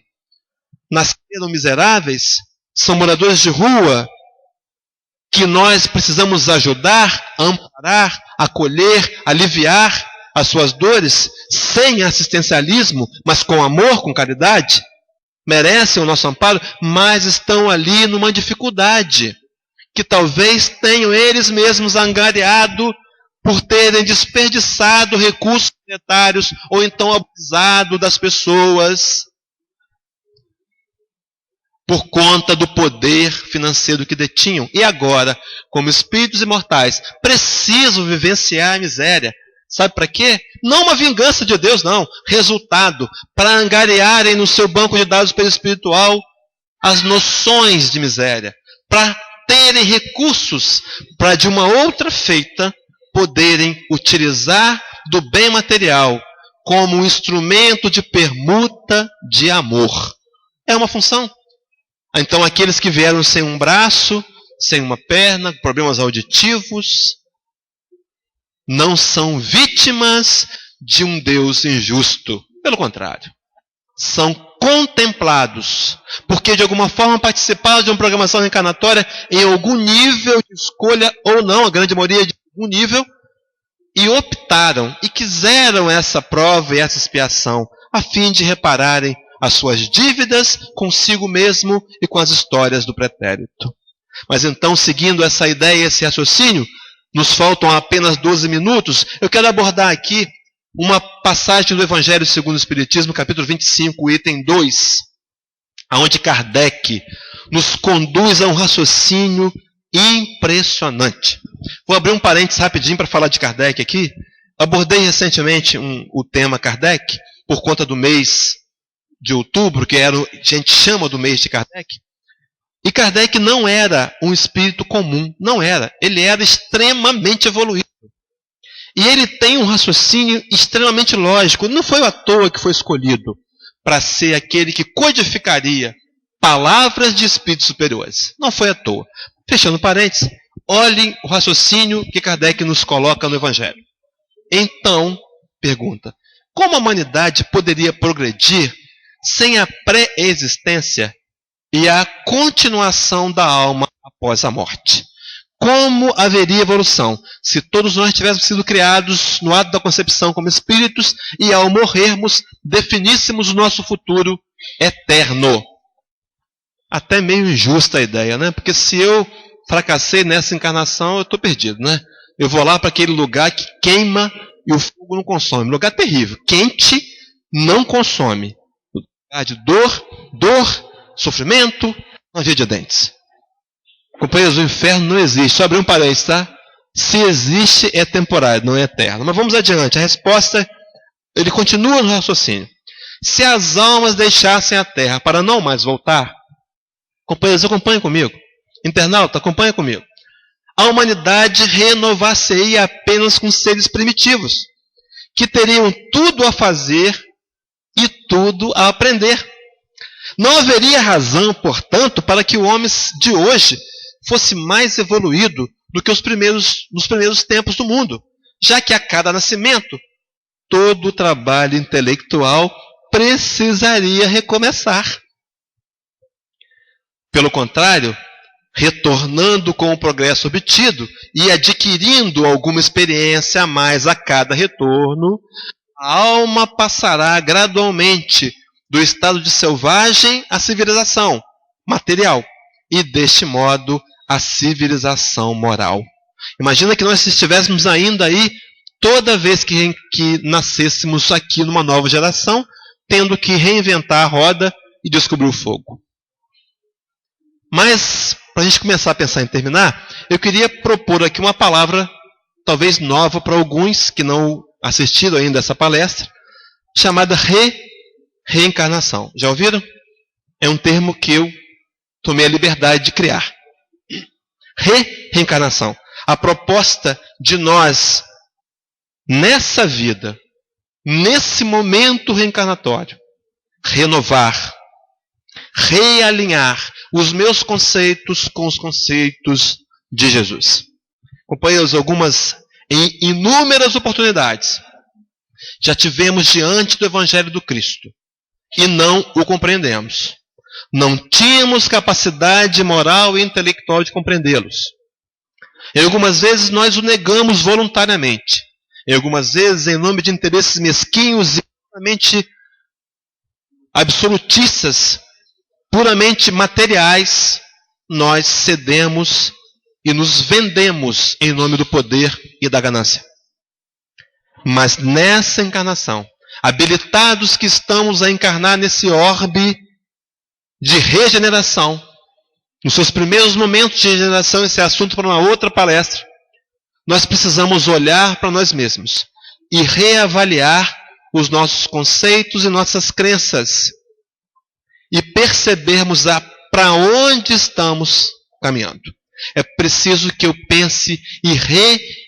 Nasceram miseráveis, são moradores de rua, que nós precisamos ajudar, amparar, acolher, aliviar as suas dores, sem assistencialismo, mas com amor, com caridade. Merecem o nosso amparo, mas estão ali numa dificuldade, que talvez tenham eles mesmos angariado por terem desperdiçado recursos monetários ou então abusado das pessoas por conta do poder financeiro que detinham. E agora, como espíritos imortais, precisam vivenciar a miséria. Sabe para quê? Não uma vingança de Deus, não. Resultado, para angariarem no seu banco de dados perispiritual as noções de miséria, para terem recursos para de uma outra feita poderem utilizar do bem material como um instrumento de permuta de amor. É uma função. Então, aqueles que vieram sem um braço, sem uma perna, problemas auditivos, não são vítimas de um Deus injusto. Pelo contrário, são contemplados, porque de alguma forma participaram de uma programação reencarnatória em algum nível de escolha ou não, a grande maioria de algum nível, e optaram e quiseram essa prova e essa expiação, a fim de repararem as suas dívidas consigo mesmo e com as histórias do pretérito. Mas então, seguindo essa ideia, esse raciocínio, nos faltam apenas 12 minutos, eu quero abordar aqui uma passagem do Evangelho segundo o Espiritismo, capítulo 25, item 2, onde Kardec nos conduz a um raciocínio impressionante. Vou abrir um parênteses rapidinho para falar de Kardec aqui. Abordei recentemente o tema Kardec, por conta do mês de outubro, que a gente chama do mês de Kardec. E Kardec não era um espírito comum, não era. Ele era extremamente evoluído. E ele tem um raciocínio extremamente lógico. Não foi à toa que foi escolhido para ser aquele que codificaria palavras de espíritos superiores. Não foi à toa. Fechando parênteses, olhem o raciocínio que Kardec nos coloca no Evangelho. Então, pergunta, como a humanidade poderia progredir sem a pré-existência e a continuação da alma após a morte? Como haveria evolução se todos nós tivéssemos sido criados no ato da concepção como espíritos e ao morrermos definíssemos o nosso futuro eterno? Até meio injusta a ideia, né? Porque se eu fracassei nessa encarnação, eu estou perdido, né? Eu vou lá para aquele lugar que queima e o fogo não consome. Lugar terrível. Quente não consome. Lugar de dor, sofrimento, ranger de dentes. Companheiros, o inferno não existe. Só abrir um parênteses, tá? Se existe, é temporário, não é eterno. Mas vamos adiante. A resposta, ele continua no raciocínio. Se as almas deixassem a Terra para não mais voltar, companheiros, acompanhem comigo. Internauta, acompanha comigo. A humanidade renovar-se-ia apenas com seres primitivos, que teriam tudo a fazer e tudo a aprender. Não haveria razão, portanto, para que o homem de hoje fosse mais evoluído do que nos primeiros tempos do mundo, já que a cada nascimento, todo o trabalho intelectual precisaria recomeçar. Pelo contrário, retornando com o progresso obtido e adquirindo alguma experiência a mais a cada retorno, a alma passará gradualmente do estado de selvagem à civilização material e, deste modo, à civilização moral. Imagina que nós estivéssemos ainda aí toda vez que nascêssemos aqui numa nova geração, tendo que reinventar a roda e descobrir o fogo. Mas, para a gente começar a pensar em terminar, eu queria propor aqui uma palavra, talvez nova para alguns que não assistiram ainda essa palestra, chamada reencarnação. Já ouviram? É um termo que eu tomei a liberdade de criar. Reencarnação. A proposta de nós, nessa vida, nesse momento reencarnatório, renovar, realinhar os meus conceitos com os conceitos de Jesus. Companheiros, em inúmeras oportunidades, já tivemos diante do Evangelho do Cristo e não o compreendemos. Não tínhamos capacidade moral e intelectual de compreendê-los. E algumas vezes nós o negamos voluntariamente. E algumas vezes, em nome de interesses mesquinhos e puramente absolutistas, puramente materiais, nós cedemos e nos vendemos em nome do poder e da ganância. Mas nessa encarnação, habilitados que estamos a encarnar nesse orbe de regeneração, nos seus primeiros momentos de regeneração, esse é assunto para uma outra palestra, nós precisamos olhar para nós mesmos e reavaliar os nossos conceitos e nossas crenças e percebermos para onde estamos caminhando. É preciso que eu pense e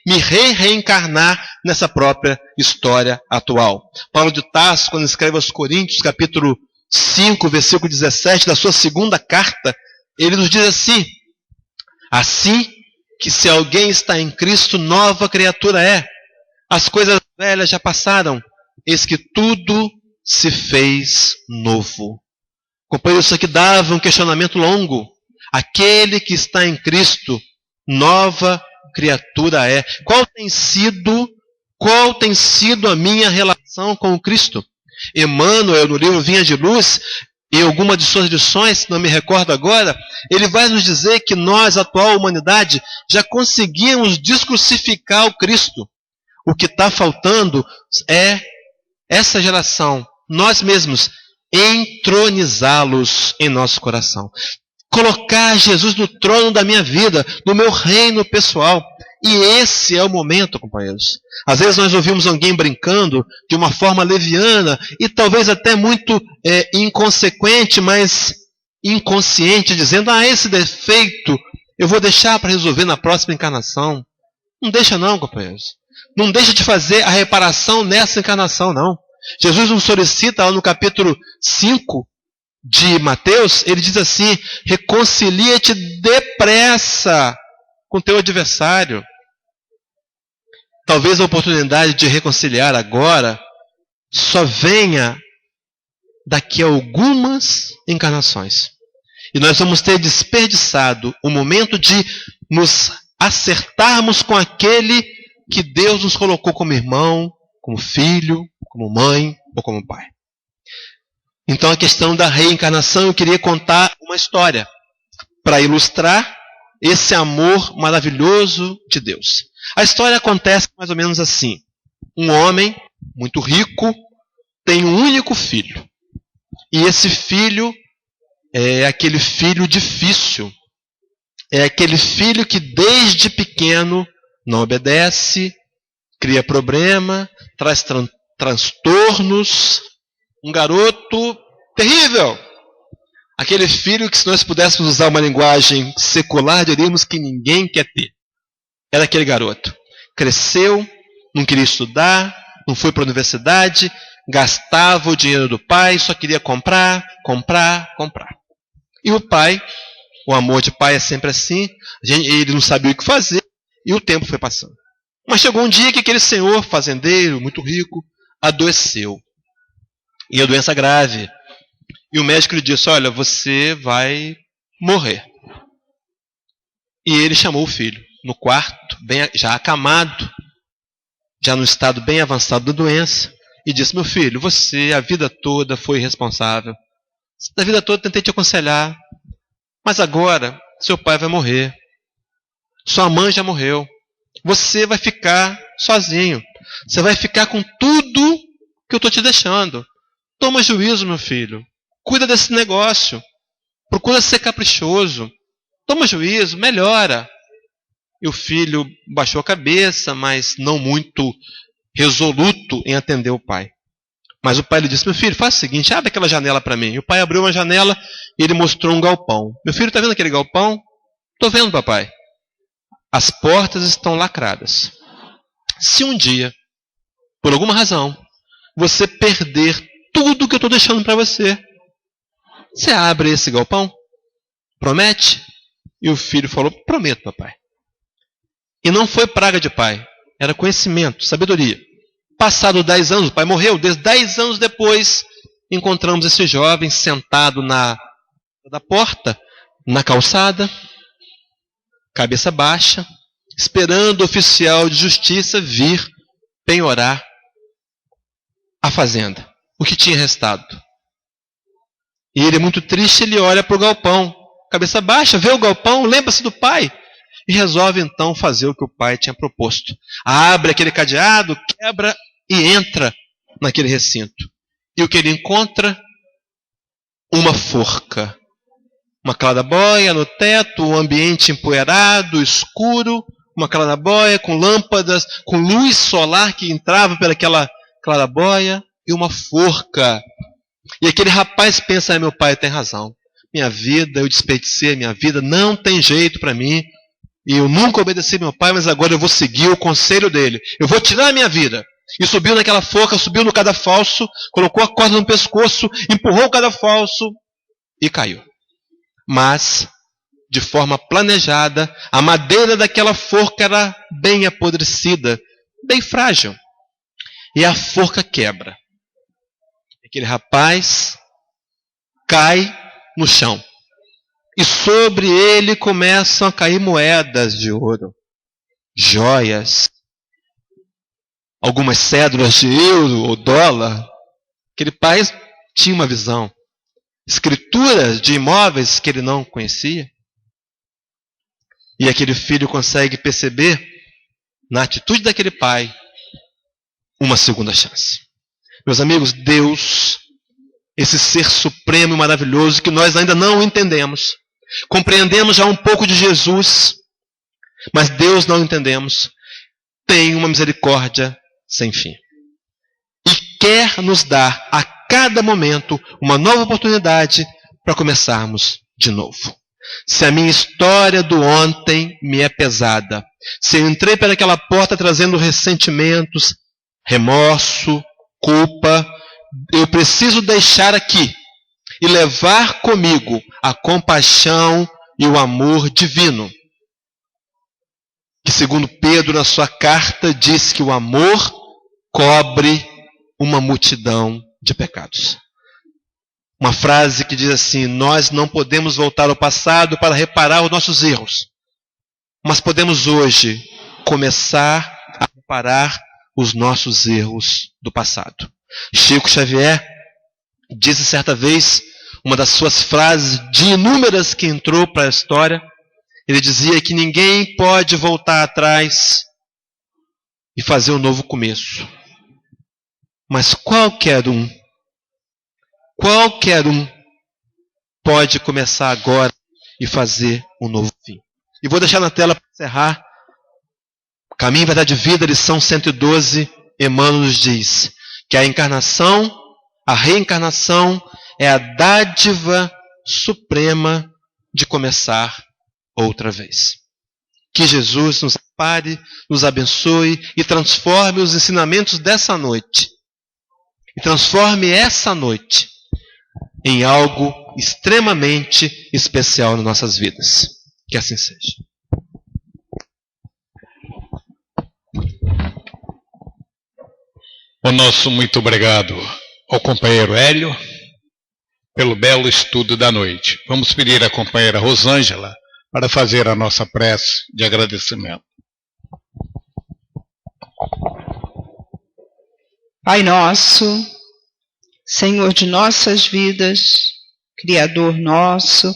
me reencarnar nessa própria história atual. Paulo de Tarso, quando escreve aos Coríntios, capítulo 5, versículo 17, da sua segunda carta, ele nos diz assim: assim que se alguém está em Cristo, nova criatura é. As coisas velhas já passaram, eis que tudo se fez novo. Companheiro, isso aqui dava um questionamento longo. Aquele que está em Cristo, nova criatura é. Qual tem sido a minha relação com o Cristo? Emmanuel, no livro Vinha de Luz, em alguma de suas lições, não me recordo agora, ele vai nos dizer que nós, a atual humanidade, já conseguimos descrucificar o Cristo. O que está faltando é essa geração, nós mesmos, entronizá-los em nosso coração. Colocar Jesus no trono da minha vida, no meu reino pessoal. E esse é o momento, companheiros. Às vezes nós ouvimos alguém brincando de uma forma leviana e talvez até muito inconsequente, mas inconsciente, dizendo: esse defeito eu vou deixar para resolver na próxima encarnação. Não deixa não, companheiros. Não deixa de fazer a reparação nessa encarnação, não. Jesus nos solicita lá no capítulo 5 de Mateus, ele diz assim: reconcilia-te depressa com teu adversário. Talvez a oportunidade de reconciliar agora só venha daqui a algumas encarnações. E nós vamos ter desperdiçado o momento de nos acertarmos com aquele que Deus nos colocou como irmão, como filho, como mãe ou como pai. Então, a questão da reencarnação, eu queria contar uma história para ilustrar esse amor maravilhoso de Deus. A história acontece mais ou menos assim. Um homem muito rico tem um único filho. E esse filho é aquele filho difícil. É aquele filho que desde pequeno não obedece, cria problema, traz transtornos. Um garoto terrível. Aquele filho que, se nós pudéssemos usar uma linguagem secular, diríamos que ninguém quer ter. Era aquele garoto. Cresceu, não queria estudar, não foi para a universidade, gastava o dinheiro do pai, só queria comprar. E o pai, o amor de pai é sempre assim, ele não sabia o que fazer, e o tempo foi passando. Mas chegou um dia que aquele senhor fazendeiro, muito rico, adoeceu. E a doença grave. E o médico lhe disse: olha, você vai morrer. E ele chamou o filho no quarto, já acamado, já no estado bem avançado da doença, e disse: meu filho, você a vida toda foi irresponsável. A vida toda tentei te aconselhar, mas agora seu pai vai morrer. Sua mãe já morreu. Você vai ficar sozinho. Você vai ficar com tudo que eu estou te deixando. Toma juízo, meu filho. Cuida desse negócio. Procura ser caprichoso. Toma juízo, melhora. E o filho baixou a cabeça, mas não muito resoluto em atender o pai. Mas o pai lhe disse: meu filho, faz o seguinte, abre aquela janela para mim. E o pai abriu uma janela e ele mostrou um galpão. Meu filho, está vendo aquele galpão? Estou vendo, papai. As portas estão lacradas. Se um dia, por alguma razão, você perder tudo que eu estou deixando para você, você abre esse galpão? Promete? E o filho falou: prometo, papai. E não foi praga de pai, era conhecimento, sabedoria. Passado 10 anos, o pai morreu. 10 anos depois, encontramos esse jovem sentado na porta, na calçada, cabeça baixa, esperando o oficial de justiça vir penhorar a fazenda, o que tinha restado. E ele, muito triste, ele olha para o galpão, cabeça baixa, vê o galpão, lembra-se do pai e resolve então fazer o que o pai tinha proposto. Abre aquele cadeado, quebra e entra naquele recinto. E o que ele encontra? Uma forca. Uma claraboia no teto, um ambiente empoeirado, escuro, uma claraboia com lâmpadas, com luz solar que entrava pelaquela claraboia e uma forca. E aquele rapaz pensa: meu pai tem razão. Minha vida, eu desperdicei minha vida, não tem jeito para mim. E eu nunca obedeci meu pai, mas agora eu vou seguir o conselho dele. Eu vou tirar a minha vida. E subiu naquela forca, subiu no cadafalso, colocou a corda no pescoço, empurrou o cadafalso e caiu. Mas, de forma planejada, a madeira daquela forca era bem apodrecida, bem frágil. E a forca quebra. Aquele rapaz cai no chão. E sobre ele começam a cair moedas de ouro, joias, algumas cédulas de euro ou dólar. Aquele pai tinha uma visão. Escrituras de imóveis que ele não conhecia. E aquele filho consegue perceber, na atitude daquele pai, uma segunda chance. Meus amigos, Deus, esse ser supremo e maravilhoso que nós ainda não entendemos, compreendemos já um pouco de Jesus, mas Deus não entendemos, tem uma misericórdia sem fim. E quer nos dar a cada momento uma nova oportunidade para começarmos de novo. Se a minha história do ontem me é pesada, se eu entrei pelaquela porta trazendo ressentimentos, remorso, culpa, eu preciso deixar aqui e levar comigo a compaixão e o amor divino. Que, segundo Pedro, na sua carta, diz que o amor cobre uma multidão de pecados. Uma frase que diz assim: nós não podemos voltar ao passado para reparar os nossos erros, mas podemos hoje começar a reparar os nossos erros do passado. Chico Xavier disse certa vez, uma das suas frases de inúmeras que entrou para a história, ele dizia que ninguém pode voltar atrás e fazer um novo começo. Mas qualquer um pode começar agora e fazer um novo fim. E vou deixar na tela para encerrar. Caminho, Verdade e Vida, lição 112, Emmanuel nos diz que a encarnação, a reencarnação, é a dádiva suprema de começar outra vez. Que Jesus nos ampare, nos abençoe e transforme os ensinamentos dessa noite. E transforme essa noite em algo extremamente especial nas nossas vidas. Que assim seja. O nosso muito obrigado ao companheiro Hélio pelo belo estudo da noite. Vamos pedir à companheira Rosângela para fazer a nossa prece de agradecimento. Pai nosso, Senhor de nossas vidas, Criador nosso,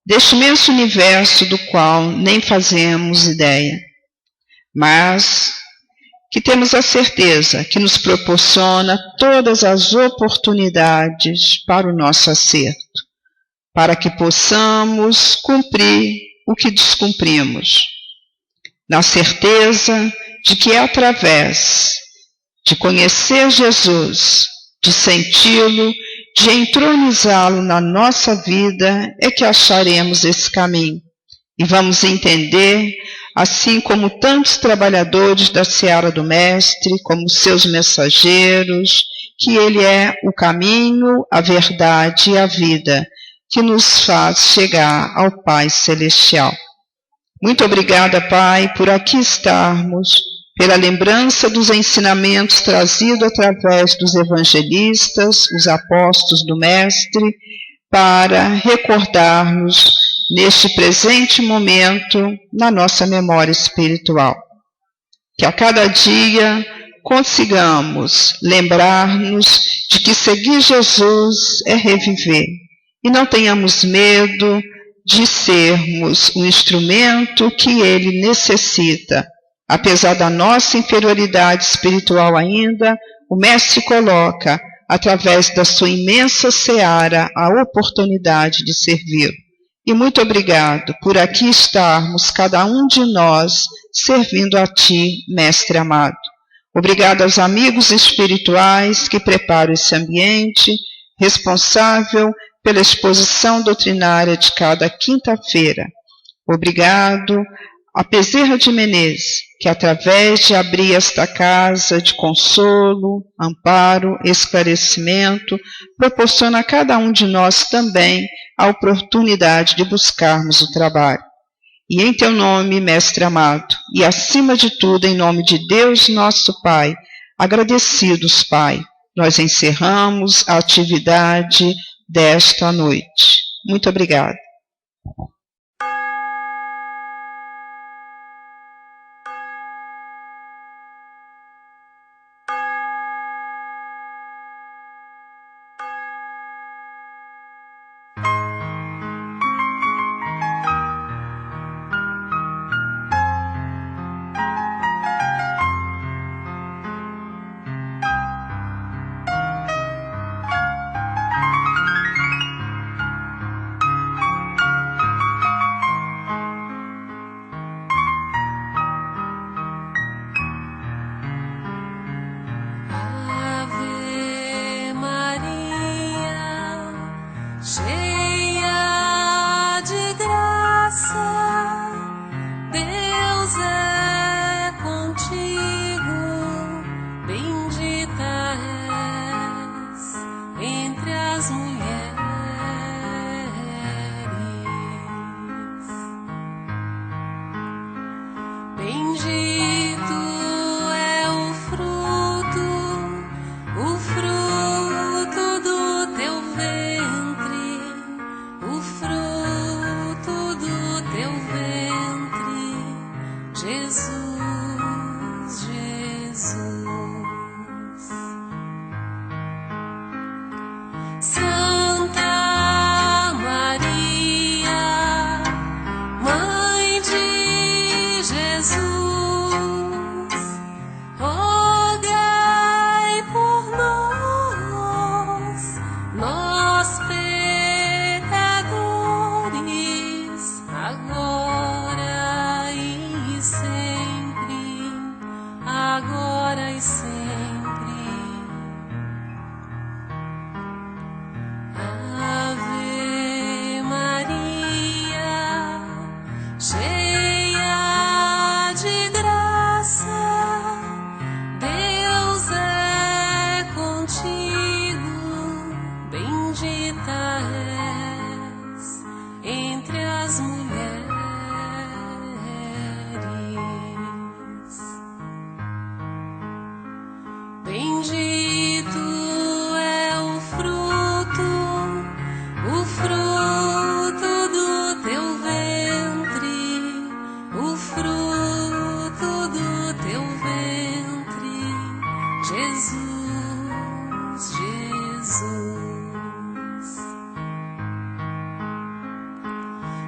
deste imenso universo do qual nem fazemos ideia, mas que temos a certeza que nos proporciona todas as oportunidades para o nosso acerto, para que possamos cumprir o que descumprimos, na certeza de que é através de conhecer Jesus, de senti-lo, de entronizá-lo na nossa vida, é que acharemos esse caminho. E vamos entender, assim como tantos trabalhadores da seara do Mestre, como seus mensageiros, que Ele é o caminho, a verdade e a vida, que nos faz chegar ao Pai Celestial. Muito obrigada, Pai, por aqui estarmos, pela lembrança dos ensinamentos trazidos através dos evangelistas, os apóstolos do Mestre, para recordar-nos neste presente momento na nossa memória espiritual. Que a cada dia consigamos lembrar-nos de que seguir Jesus é reviver e não tenhamos medo de sermos o instrumento que Ele necessita. Apesar da nossa inferioridade espiritual ainda, o Mestre coloca, através da sua imensa seara, a oportunidade de servi-lo. E muito obrigado por aqui estarmos, cada um de nós, servindo a Ti, Mestre amado. Obrigado aos amigos espirituais que preparam esse ambiente, responsável pela exposição doutrinária de cada quinta-feira. Obrigado a Bezerra de Menezes, que através de abrir esta casa de consolo, amparo, esclarecimento, proporciona a cada um de nós também a oportunidade de buscarmos o trabalho. E em Teu nome, Mestre amado, e acima de tudo, em nome de Deus nosso Pai, agradecidos, Pai, nós encerramos a atividade desta noite. Muito obrigada.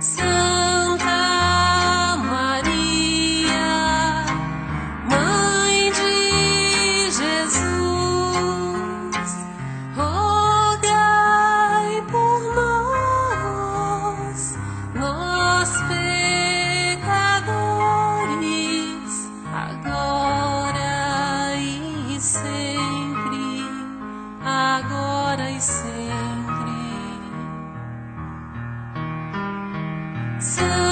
Santa Maria, Mãe de So